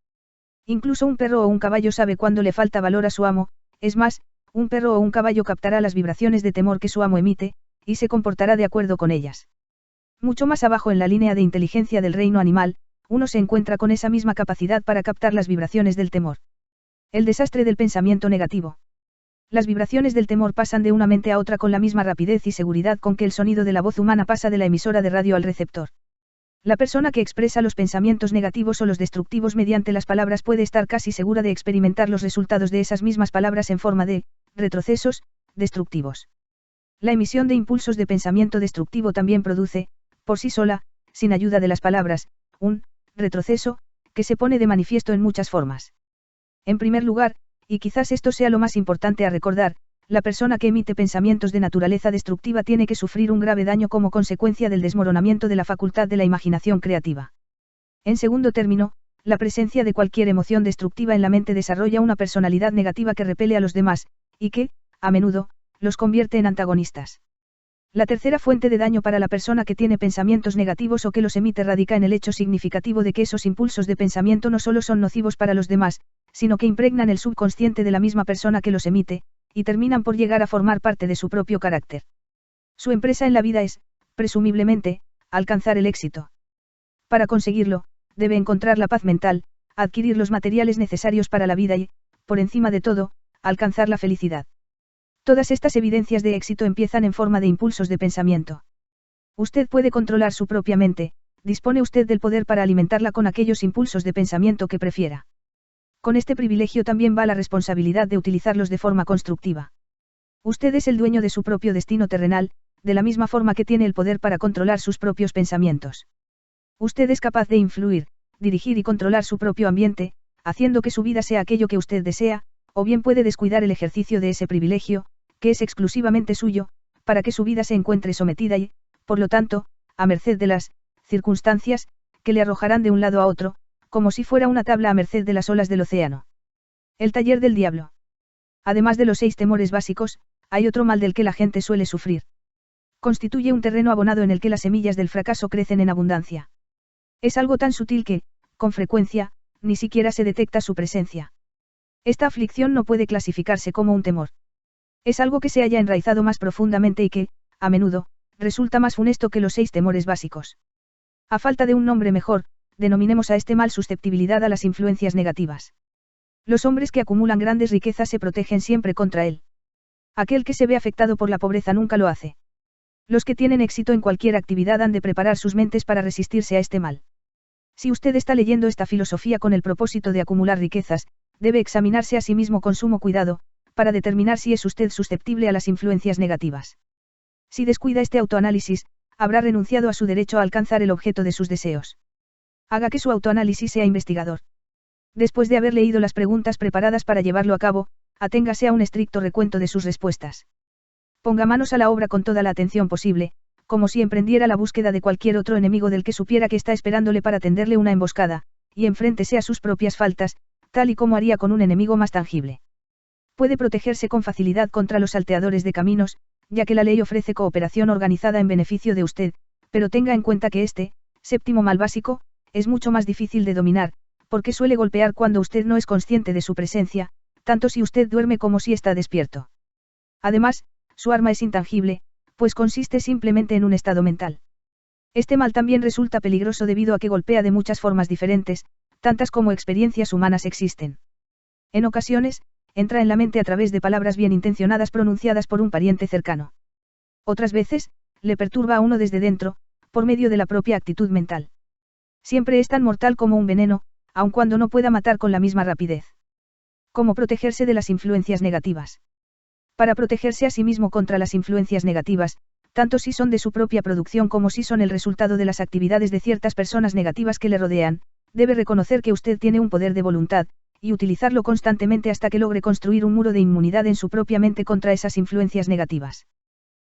Incluso un perro o un caballo sabe cuándo le falta valor a su amo, es más, un perro o un caballo captará las vibraciones de temor que su amo emite, y se comportará de acuerdo con ellas. Mucho más abajo en la línea de inteligencia del reino animal, uno se encuentra con esa misma capacidad para captar las vibraciones del temor. El desastre del pensamiento negativo. Las vibraciones del temor pasan de una mente a otra con la misma rapidez y seguridad con que el sonido de la voz humana pasa de la emisora de radio al receptor. La persona que expresa los pensamientos negativos o los destructivos mediante las palabras puede estar casi segura de experimentar los resultados de esas mismas palabras en forma de retrocesos destructivos. La emisión de impulsos de pensamiento destructivo también produce, por sí sola, sin ayuda de las palabras, un retroceso, que se pone de manifiesto en muchas formas. En primer lugar, y quizás esto sea lo más importante a recordar, la persona que emite pensamientos de naturaleza destructiva tiene que sufrir un grave daño como consecuencia del desmoronamiento de la facultad de la imaginación creativa. En segundo término, la presencia de cualquier emoción destructiva en la mente desarrolla una personalidad negativa que repele a los demás, y que, a menudo, los convierte en antagonistas. La tercera fuente de daño para la persona que tiene pensamientos negativos o que los emite radica en el hecho significativo de que esos impulsos de pensamiento no solo son nocivos para los demás, sino que impregnan el subconsciente de la misma persona que los emite, y terminan por llegar a formar parte de su propio carácter. Su empresa en la vida es, presumiblemente, alcanzar el éxito. Para conseguirlo, debe encontrar la paz mental, adquirir los materiales necesarios para la vida y, por encima de todo, alcanzar la felicidad. Todas estas evidencias de éxito empiezan en forma de impulsos de pensamiento. Usted puede controlar su propia mente, dispone usted del poder para alimentarla con aquellos impulsos de pensamiento que prefiera. Con este privilegio también va la responsabilidad de utilizarlos de forma constructiva. Usted es el dueño de su propio destino terrenal, de la misma forma que tiene el poder para controlar sus propios pensamientos. Usted es capaz de influir, dirigir y controlar su propio ambiente, haciendo que su vida sea aquello que usted desea, o bien puede descuidar el ejercicio de ese privilegio, que es exclusivamente suyo, para que su vida se encuentre sometida y, por lo tanto, a merced de las circunstancias, que le arrojarán de un lado a otro, como si fuera una tabla a merced de las olas del océano. El taller del diablo. Además de los 6 temores básicos, hay otro mal del que la gente suele sufrir. Constituye un terreno abonado en el que las semillas del fracaso crecen en abundancia. Es algo tan sutil que, con frecuencia, ni siquiera se detecta su presencia. Esta aflicción no puede clasificarse como un temor. Es algo que se haya enraizado más profundamente y que, a menudo, resulta más funesto que los 6 temores básicos. A falta de un nombre mejor, denominemos a este mal susceptibilidad a las influencias negativas. Los hombres que acumulan grandes riquezas se protegen siempre contra él. Aquel que se ve afectado por la pobreza nunca lo hace. Los que tienen éxito en cualquier actividad han de preparar sus mentes para resistirse a este mal. Si usted está leyendo esta filosofía con el propósito de acumular riquezas, debe examinarse a sí mismo con sumo cuidado, para determinar si es usted susceptible a las influencias negativas. Si descuida este autoanálisis, habrá renunciado a su derecho a alcanzar el objeto de sus deseos. Haga que su autoanálisis sea investigador. Después de haber leído las preguntas preparadas para llevarlo a cabo, aténgase a un estricto recuento de sus respuestas. Ponga manos a la obra con toda la atención posible, como si emprendiera la búsqueda de cualquier otro enemigo del que supiera que está esperándole para tenderle una emboscada, y enfréntese a sus propias faltas, tal y como haría con un enemigo más tangible. Puede protegerse con facilidad contra los salteadores de caminos, ya que la ley ofrece cooperación organizada en beneficio de usted, pero tenga en cuenta que este, 7º mal básico, es mucho más difícil de dominar, porque suele golpear cuando usted no es consciente de su presencia, tanto si usted duerme como si está despierto. Además, su arma es intangible, pues consiste simplemente en un estado mental. Este mal también resulta peligroso debido a que golpea de muchas formas diferentes, tantas como experiencias humanas existen. En ocasiones, entra en la mente a través de palabras bien intencionadas pronunciadas por un pariente cercano. Otras veces, le perturba a uno desde dentro, por medio de la propia actitud mental. Siempre es tan mortal como un veneno, aun cuando no pueda matar con la misma rapidez. ¿Cómo protegerse de las influencias negativas? Para protegerse a sí mismo contra las influencias negativas, tanto si son de su propia producción como si son el resultado de las actividades de ciertas personas negativas que le rodean, debe reconocer que usted tiene un poder de voluntad, y utilizarlo constantemente hasta que logre construir un muro de inmunidad en su propia mente contra esas influencias negativas.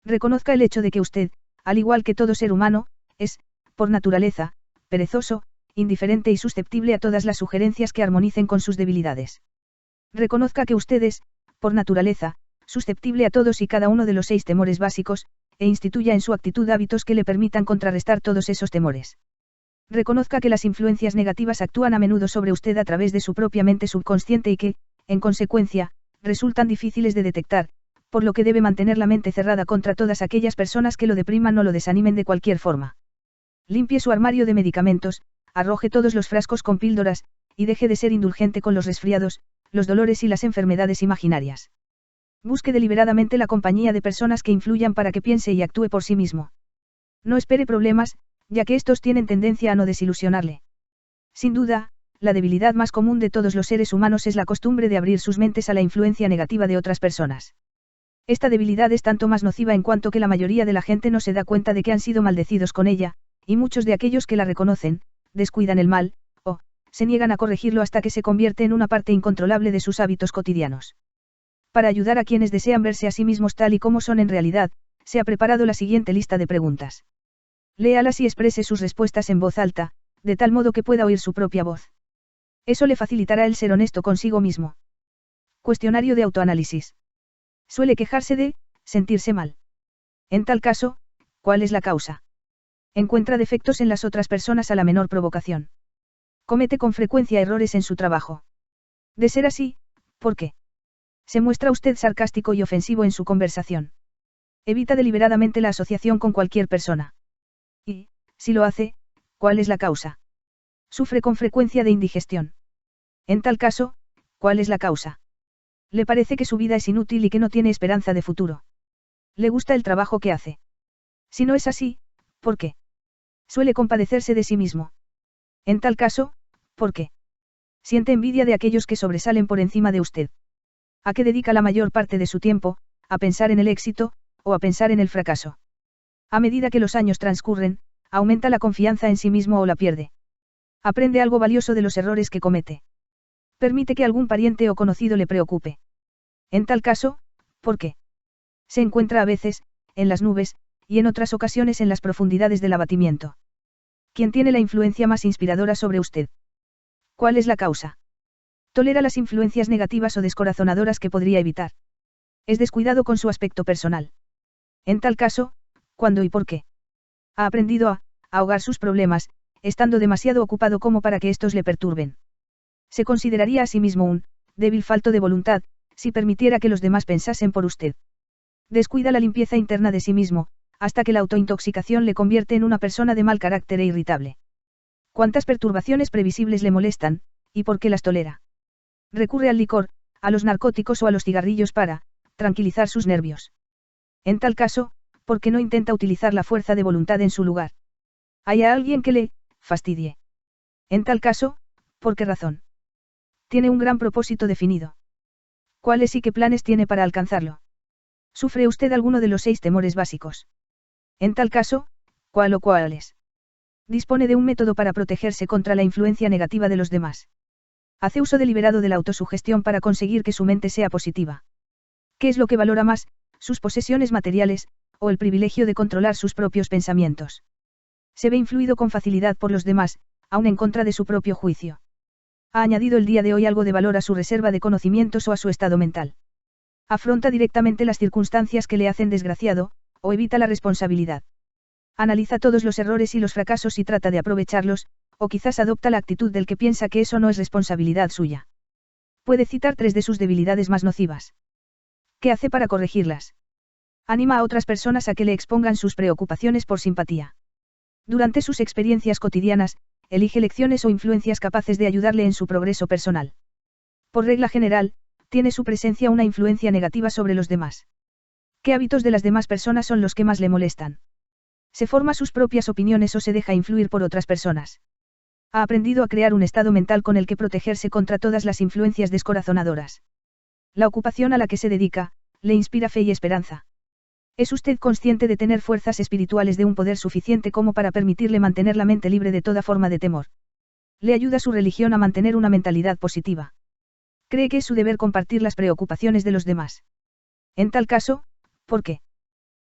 Reconozca el hecho de que usted, al igual que todo ser humano, es, por naturaleza, perezoso, indiferente y susceptible a todas las sugerencias que armonicen con sus debilidades. Reconozca que usted es, por naturaleza, susceptible a todos y cada uno de los 6 temores básicos, e instituya en su actitud hábitos que le permitan contrarrestar todos esos temores. Reconozca que las influencias negativas actúan a menudo sobre usted a través de su propia mente subconsciente y que, en consecuencia, resultan difíciles de detectar, por lo que debe mantener la mente cerrada contra todas aquellas personas que lo depriman o lo desanimen de cualquier forma. Limpie su armario de medicamentos, arroje todos los frascos con píldoras, y deje de ser indulgente con los resfriados, los dolores y las enfermedades imaginarias. Busque deliberadamente la compañía de personas que influyan para que piense y actúe por sí mismo. No espere problemas, ya que estos tienen tendencia a no desilusionarle. Sin duda, la debilidad más común de todos los seres humanos es la costumbre de abrir sus mentes a la influencia negativa de otras personas. Esta debilidad es tanto más nociva en cuanto que la mayoría de la gente no se da cuenta de que han sido maldecidos con ella, y muchos de aquellos que la reconocen, descuidan el mal, o, se niegan a corregirlo hasta que se convierte en una parte incontrolable de sus hábitos cotidianos. Para ayudar a quienes desean verse a sí mismos tal y como son en realidad, se ha preparado la siguiente lista de preguntas. Léalas y exprese sus respuestas en voz alta, de tal modo que pueda oír su propia voz. Eso le facilitará el ser honesto consigo mismo. Cuestionario de autoanálisis. Suele quejarse de sentirse mal. En tal caso, ¿cuál es la causa? Encuentra defectos en las otras personas a la menor provocación. Comete con frecuencia errores en su trabajo. De ser así, ¿por qué? Se muestra usted sarcástico y ofensivo en su conversación. Evita deliberadamente la asociación con cualquier persona. Y, si lo hace, ¿cuál es la causa? Sufre con frecuencia de indigestión. En tal caso, ¿cuál es la causa? Le parece que su vida es inútil y que no tiene esperanza de futuro. ¿Le gusta el trabajo que hace? Si no es así, ¿por qué? Suele compadecerse de sí mismo. En tal caso, ¿por qué? Siente envidia de aquellos que sobresalen por encima de usted. ¿A qué dedica la mayor parte de su tiempo? ¿A pensar en el éxito, o a pensar en el fracaso? A medida que los años transcurren, aumenta la confianza en sí mismo o la pierde. Aprende algo valioso de los errores que comete. Permite que algún pariente o conocido le preocupe. En tal caso, ¿por qué? Se encuentra a veces, en las nubes, y en otras ocasiones en las profundidades del abatimiento. ¿Quién tiene la influencia más inspiradora sobre usted? ¿Cuál es la causa? Tolera las influencias negativas o descorazonadoras que podría evitar. Es descuidado con su aspecto personal. En tal caso, ¿cuándo y por qué? Ha aprendido a ahogar sus problemas, estando demasiado ocupado como para que estos le perturben. Se consideraría a sí mismo un débil falto de voluntad, si permitiera que los demás pensasen por usted. Descuida la limpieza interna de sí mismo, hasta que la autointoxicación le convierte en una persona de mal carácter e irritable. ¿Cuántas perturbaciones previsibles le molestan, y por qué las tolera? Recurre al licor, a los narcóticos o a los cigarrillos para tranquilizar sus nervios. En tal caso, ¿por qué no intenta utilizar la fuerza de voluntad en su lugar? ¿Hay alguien que le fastidie? En tal caso, ¿por qué razón? Tiene un gran propósito definido. ¿Cuáles y qué planes tiene para alcanzarlo? ¿Sufre usted alguno de los 6 temores básicos? En tal caso, ¿cuál o cuáles? Dispone de un método para protegerse contra la influencia negativa de los demás. Hace uso deliberado de la autosugestión para conseguir que su mente sea positiva. ¿Qué es lo que valora más, sus posesiones materiales, o el privilegio de controlar sus propios pensamientos? Se ve influido con facilidad por los demás, aun en contra de su propio juicio. Ha añadido el día de hoy algo de valor a su reserva de conocimientos o a su estado mental. Afronta directamente las circunstancias que le hacen desgraciado, o evita la responsabilidad. Analiza todos los errores y los fracasos y trata de aprovecharlos, o quizás adopta la actitud del que piensa que eso no es responsabilidad suya. Puede citar 3 de sus debilidades más nocivas. ¿Qué hace para corregirlas? Anima a otras personas a que le expongan sus preocupaciones por simpatía. Durante sus experiencias cotidianas, elige lecciones o influencias capaces de ayudarle en su progreso personal. Por regla general, tiene su presencia una influencia negativa sobre los demás. ¿Qué hábitos de las demás personas son los que más le molestan? ¿Se forma sus propias opiniones o se deja influir por otras personas? Ha aprendido a crear un estado mental con el que protegerse contra todas las influencias descorazonadoras. La ocupación a la que se dedica, le inspira fe y esperanza. ¿Es usted consciente de tener fuerzas espirituales de un poder suficiente como para permitirle mantener la mente libre de toda forma de temor? ¿Le ayuda su religión a mantener una mentalidad positiva? ¿Cree que es su deber compartir las preocupaciones de los demás? En tal caso, ¿por qué?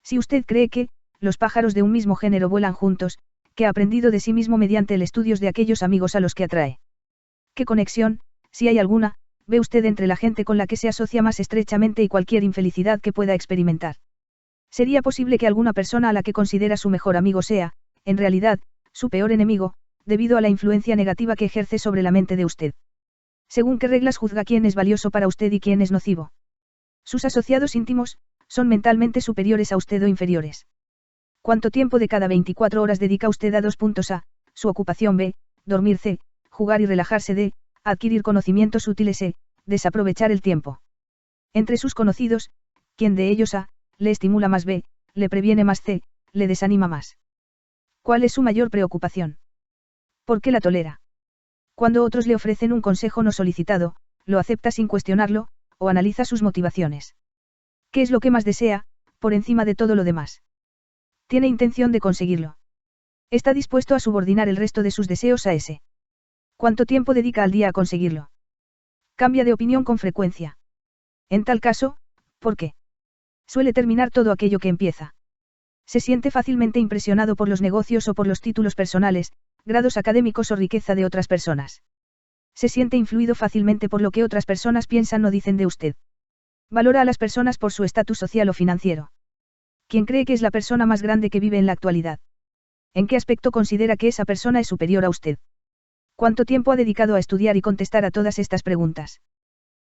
Si usted cree que los pájaros de un mismo género vuelan juntos, ¿qué ha aprendido de sí mismo mediante el estudio de aquellos amigos a los que atrae? ¿Qué conexión, si hay alguna, ve usted entre la gente con la que se asocia más estrechamente y cualquier infelicidad que pueda experimentar? ¿Sería posible que alguna persona a la que considera su mejor amigo sea, en realidad, su peor enemigo, debido a la influencia negativa que ejerce sobre la mente de usted? ¿Según qué reglas juzga quién es valioso para usted y quién es nocivo? Sus asociados íntimos, ¿son mentalmente superiores a usted o inferiores? ¿Cuánto tiempo de cada 24 horas dedica usted a 2 puntos A, su ocupación B, dormir C, jugar y relajarse D, adquirir conocimientos útiles E, desaprovechar el tiempo? Entre sus conocidos, ¿quién de ellos A, le estimula más B, le previene más C, le desanima más? ¿Cuál es su mayor preocupación? ¿Por qué la tolera? Cuando otros le ofrecen un consejo no solicitado, lo acepta sin cuestionarlo, o analiza sus motivaciones. ¿Qué es lo que más desea, por encima de todo lo demás? Tiene intención de conseguirlo. Está dispuesto a subordinar el resto de sus deseos a ese. ¿Cuánto tiempo dedica al día a conseguirlo? Cambia de opinión con frecuencia. En tal caso, ¿por qué? Suele terminar todo aquello que empieza. Se siente fácilmente impresionado por los negocios o por los títulos personales, grados académicos o riqueza de otras personas. Se siente influido fácilmente por lo que otras personas piensan o dicen de usted. Valora a las personas por su estatus social o financiero. ¿Quién cree que es la persona más grande que vive en la actualidad? ¿En qué aspecto considera que esa persona es superior a usted? ¿Cuánto tiempo ha dedicado a estudiar y contestar a todas estas preguntas?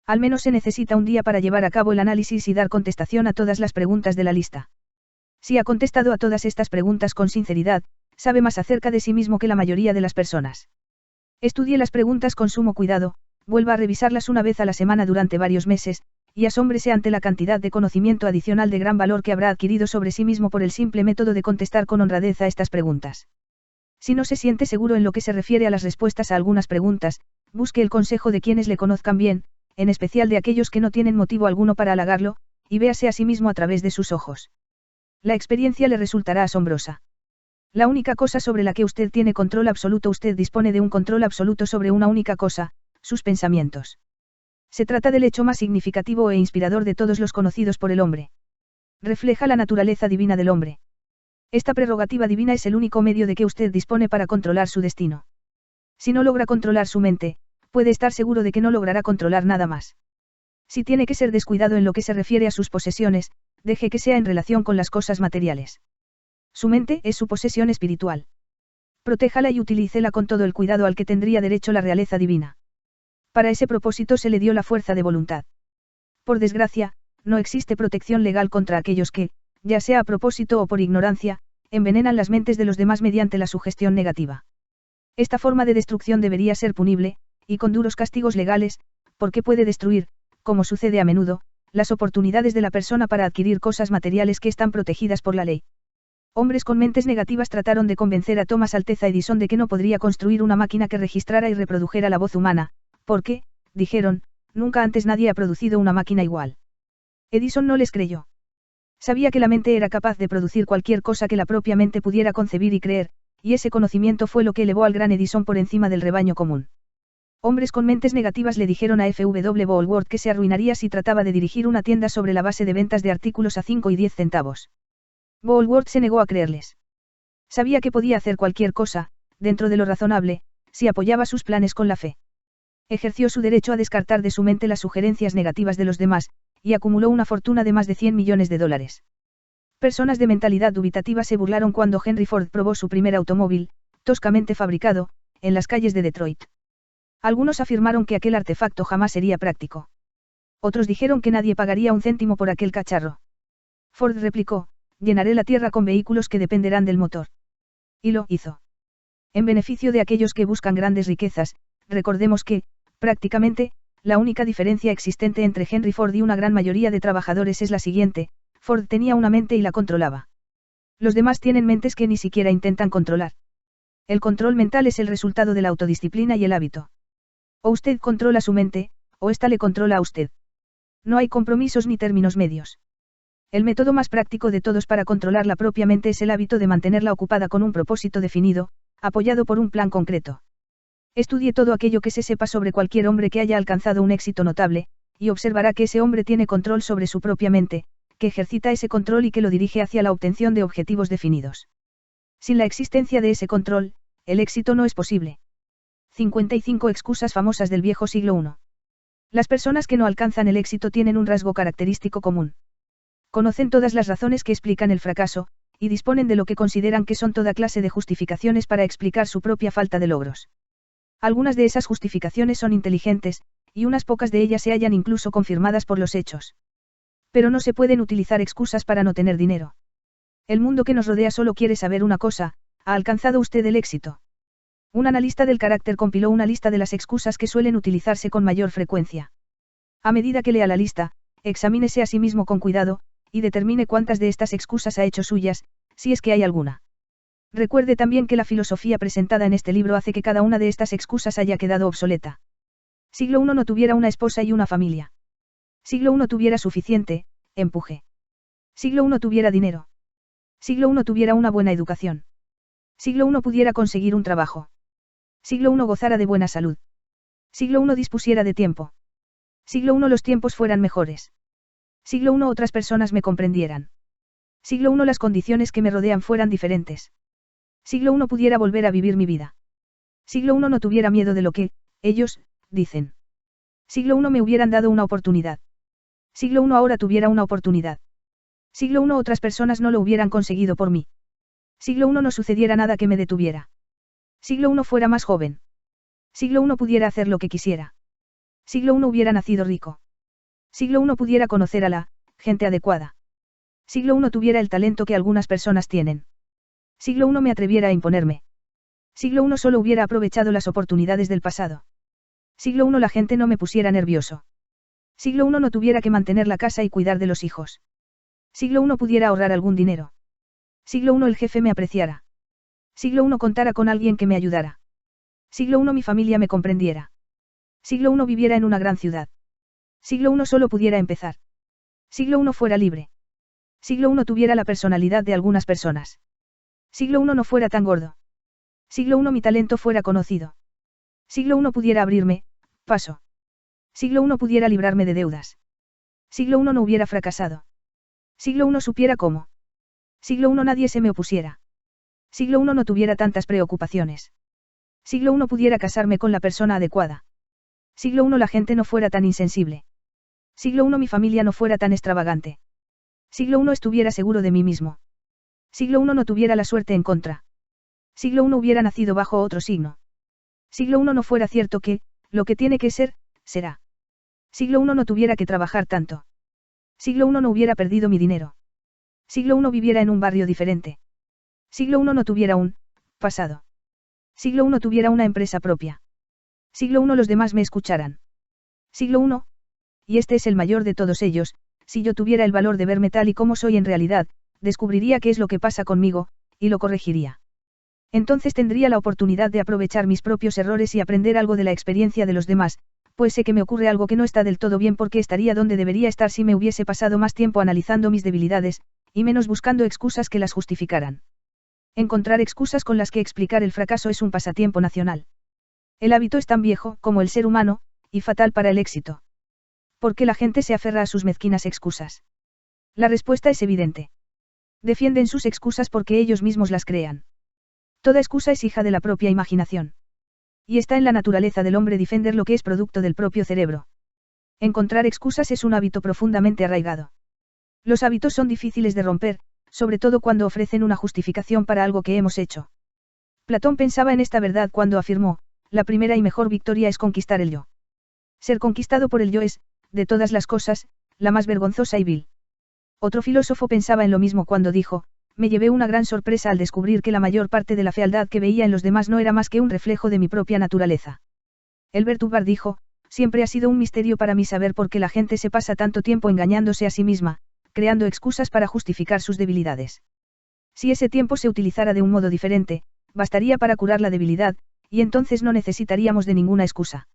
Al menos se necesita un día para llevar a cabo el análisis y dar contestación a todas las preguntas de la lista. Si ha contestado a todas estas preguntas con sinceridad, sabe más acerca de sí mismo que la mayoría de las personas. Estudie las preguntas con sumo cuidado, vuelva a revisarlas una vez a la semana durante varios meses, y asómbrese ante la cantidad de conocimiento adicional de gran valor que habrá adquirido sobre sí mismo por el simple método de contestar con honradez a estas preguntas. Si no se siente seguro en lo que se refiere a las respuestas a algunas preguntas, busque el consejo de quienes le conozcan bien, en especial de aquellos que no tienen motivo alguno para halagarlo, y véase a sí mismo a través de sus ojos. La experiencia le resultará asombrosa. La única cosa sobre la que usted tiene control absoluto, usted dispone de un control absoluto sobre una única cosa, sus pensamientos. Se trata del hecho más significativo e inspirador de todos los conocidos por el hombre. Refleja la naturaleza divina del hombre. Esta prerrogativa divina es el único medio de que usted dispone para controlar su destino. Si no logra controlar su mente, puede estar seguro de que no logrará controlar nada más. Si tiene que ser descuidado en lo que se refiere a sus posesiones, deje que sea en relación con las cosas materiales. Su mente es su posesión espiritual. Protéjala y utilícela con todo el cuidado al que tendría derecho la realeza divina. Para ese propósito se le dio la fuerza de voluntad. Por desgracia, no existe protección legal contra aquellos que, ya sea a propósito o por ignorancia, envenenan las mentes de los demás mediante la sugestión negativa. Esta forma de destrucción debería ser punible, y con duros castigos legales, porque puede destruir, como sucede a menudo, las oportunidades de la persona para adquirir cosas materiales que están protegidas por la ley. Hombres con mentes negativas trataron de convencer a Thomas Alteza Edison de que no podría construir una máquina que registrara y reprodujera la voz humana, porque, dijeron, nunca antes nadie ha producido una máquina igual. Edison no les creyó. Sabía que la mente era capaz de producir cualquier cosa que la propia mente pudiera concebir y creer, y ese conocimiento fue lo que elevó al gran Edison por encima del rebaño común. Hombres con mentes negativas le dijeron a F.W. Woolworth que se arruinaría si trataba de dirigir una tienda sobre la base de ventas de artículos a 5 y 10 centavos. Woolworth se negó a creerles. Sabía que podía hacer cualquier cosa, dentro de lo razonable, si apoyaba sus planes con la fe. Ejerció su derecho a descartar de su mente las sugerencias negativas de los demás, y acumuló una fortuna de más de 100 millones de dólares. Personas de mentalidad dubitativa se burlaron cuando Henry Ford probó su primer automóvil, toscamente fabricado, en las calles de Detroit. Algunos afirmaron que aquel artefacto jamás sería práctico. Otros dijeron que nadie pagaría un céntimo por aquel cacharro. Ford replicó, llenaré la tierra con vehículos que dependerán del motor. Y lo hizo. En beneficio de aquellos que buscan grandes riquezas, recordemos que, prácticamente, la única diferencia existente entre Henry Ford y una gran mayoría de trabajadores es la siguiente: Ford tenía una mente y la controlaba. Los demás tienen mentes que ni siquiera intentan controlar. El control mental es el resultado de la autodisciplina y el hábito. O usted controla su mente, o ésta le controla a usted. No hay compromisos ni términos medios. El método más práctico de todos para controlar la propia mente es el hábito de mantenerla ocupada con un propósito definido, apoyado por un plan concreto. Estudie todo aquello que se sepa sobre cualquier hombre que haya alcanzado un éxito notable, y observará que ese hombre tiene control sobre su propia mente, que ejercita ese control y que lo dirige hacia la obtención de objetivos definidos. Sin la existencia de ese control, el éxito no es posible. 55 excusas famosas del viejo siglo I. Las personas que no alcanzan el éxito tienen un rasgo característico común. Conocen todas las razones que explican el fracaso, y disponen de lo que consideran que son toda clase de justificaciones para explicar su propia falta de logros. Algunas de esas justificaciones son inteligentes, y unas pocas de ellas se hallan incluso confirmadas por los hechos. Pero no se pueden utilizar excusas para no tener dinero. El mundo que nos rodea solo quiere saber una cosa: ¿ha alcanzado usted el éxito? Un analista del carácter compiló una lista de las excusas que suelen utilizarse con mayor frecuencia. A medida que lea la lista, examínese a sí mismo con cuidado, y determine cuántas de estas excusas ha hecho suyas, si es que hay alguna. Recuerde también que la filosofía presentada en este libro hace que cada una de estas excusas haya quedado obsoleta. Siglo I no tuviera una esposa y una familia. Siglo I tuviera suficiente empuje. Siglo I tuviera dinero. Siglo I tuviera una buena educación. Siglo I pudiera conseguir un trabajo. Siglo I gozara de buena salud. Siglo I dispusiera de tiempo. Siglo I los tiempos fueran mejores. Siglo I otras personas me comprendieran. Siglo I las condiciones que me rodean fueran diferentes. Siglo I pudiera volver a vivir mi vida. Siglo I no tuviera miedo de lo que, ellos, dicen. Siglo I me hubieran dado una oportunidad. Siglo I ahora tuviera una oportunidad. Siglo I otras personas no lo hubieran conseguido por mí. Siglo I no sucediera nada que me detuviera. Siglo I fuera más joven. Siglo I pudiera hacer lo que quisiera. Siglo I hubiera nacido rico. Siglo I pudiera conocer a la gente adecuada. Siglo I tuviera el talento que algunas personas tienen. Siglo I me atreviera a imponerme. Siglo I solo hubiera aprovechado las oportunidades del pasado. Siglo I la gente no me pusiera nervioso. Siglo I no tuviera que mantener la casa y cuidar de los hijos. Siglo I pudiera ahorrar algún dinero. Siglo I el jefe me apreciara. Siglo I contara con alguien que me ayudara. Siglo I mi familia me comprendiera. Siglo I viviera en una gran ciudad. Siglo I solo pudiera empezar. Siglo I fuera libre. Siglo I tuviera la personalidad de algunas personas. Siglo I no fuera tan gordo. Siglo I mi talento fuera conocido. Siglo I pudiera abrirme paso. Siglo I pudiera librarme de deudas. Siglo I no hubiera fracasado. Siglo I supiera cómo. Siglo I nadie se me opusiera. Siglo I no tuviera tantas preocupaciones. Siglo I pudiera casarme con la persona adecuada. Siglo I la gente no fuera tan insensible. Siglo I mi familia no fuera tan extravagante. Siglo I estuviera seguro de mí mismo. Siglo I no tuviera la suerte en contra. Siglo I hubiera nacido bajo otro signo. Siglo I no fuera cierto que, lo que tiene que ser, será. Siglo I no tuviera que trabajar tanto. Siglo I no hubiera perdido mi dinero. Siglo I viviera en un barrio diferente. Siglo I no tuviera un pasado. Siglo I tuviera una empresa propia. Siglo I los demás me escucharan. Siglo I, y este es el mayor de todos ellos, si yo tuviera el valor de verme tal y como soy en realidad, descubriría qué es lo que pasa conmigo, y lo corregiría. Entonces tendría la oportunidad de aprovechar mis propios errores y aprender algo de la experiencia de los demás, pues sé que me ocurre algo que no está del todo bien porque estaría donde debería estar si me hubiese pasado más tiempo analizando mis debilidades, y menos buscando excusas que las justificaran. Encontrar excusas con las que explicar el fracaso es un pasatiempo nacional. El hábito es tan viejo como el ser humano, y fatal para el éxito. ¿Por qué la gente se aferra a sus mezquinas excusas? La respuesta es evidente. Defienden sus excusas porque ellos mismos las crean. Toda excusa es hija de la propia imaginación. Y está en la naturaleza del hombre defender lo que es producto del propio cerebro. Encontrar excusas es un hábito profundamente arraigado. Los hábitos son difíciles de romper, sobre todo cuando ofrecen una justificación para algo que hemos hecho. Platón pensaba en esta verdad cuando afirmó, la primera y mejor victoria es conquistar el yo. Ser conquistado por el yo es, de todas las cosas, la más vergonzosa y vil. Otro filósofo pensaba en lo mismo cuando dijo, me llevé una gran sorpresa al descubrir que la mayor parte de la fealdad que veía en los demás no era más que un reflejo de mi propia naturaleza. Elbert Hubbard dijo, siempre ha sido un misterio para mí saber por qué la gente se pasa tanto tiempo engañándose a sí misma, creando excusas para justificar sus debilidades. Si ese tiempo se utilizara de un modo diferente, bastaría para curar la debilidad, y entonces no necesitaríamos de ninguna excusa.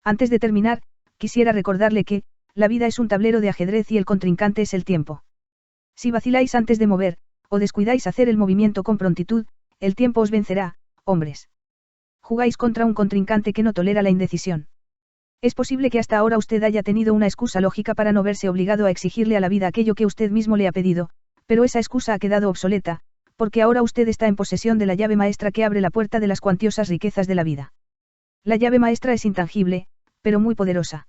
Antes de terminar, quisiera recordarle que, la vida es un tablero de ajedrez y el contrincante es el tiempo. Si vaciláis antes de mover, o descuidáis hacer el movimiento con prontitud, el tiempo os vencerá, hombres. Jugáis contra un contrincante que no tolera la indecisión. Es posible que hasta ahora usted haya tenido una excusa lógica para no verse obligado a exigirle a la vida aquello que usted mismo le ha pedido, pero esa excusa ha quedado obsoleta, porque ahora usted está en posesión de la llave maestra que abre la puerta de las cuantiosas riquezas de la vida. La llave maestra es intangible, pero muy poderosa.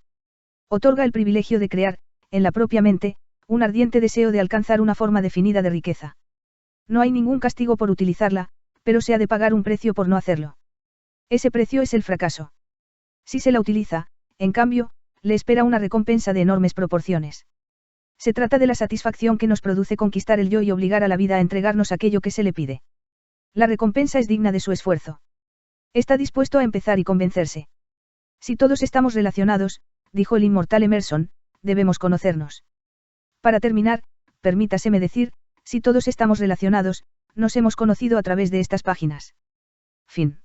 Otorga el privilegio de crear, en la propia mente, un ardiente deseo de alcanzar una forma definida de riqueza. No hay ningún castigo por utilizarla, pero se ha de pagar un precio por no hacerlo. Ese precio es el fracaso. Si se la utiliza, en cambio, le espera una recompensa de enormes proporciones. Se trata de la satisfacción que nos produce conquistar el yo y obligar a la vida a entregarnos aquello que se le pide. La recompensa es digna de su esfuerzo. Está dispuesto a empezar y convencerse. Si todos estamos relacionados, dijo el inmortal Emerson, debemos conocernos. Para terminar, permítaseme decir, si todos estamos relacionados, nos hemos conocido a través de estas páginas. Fin.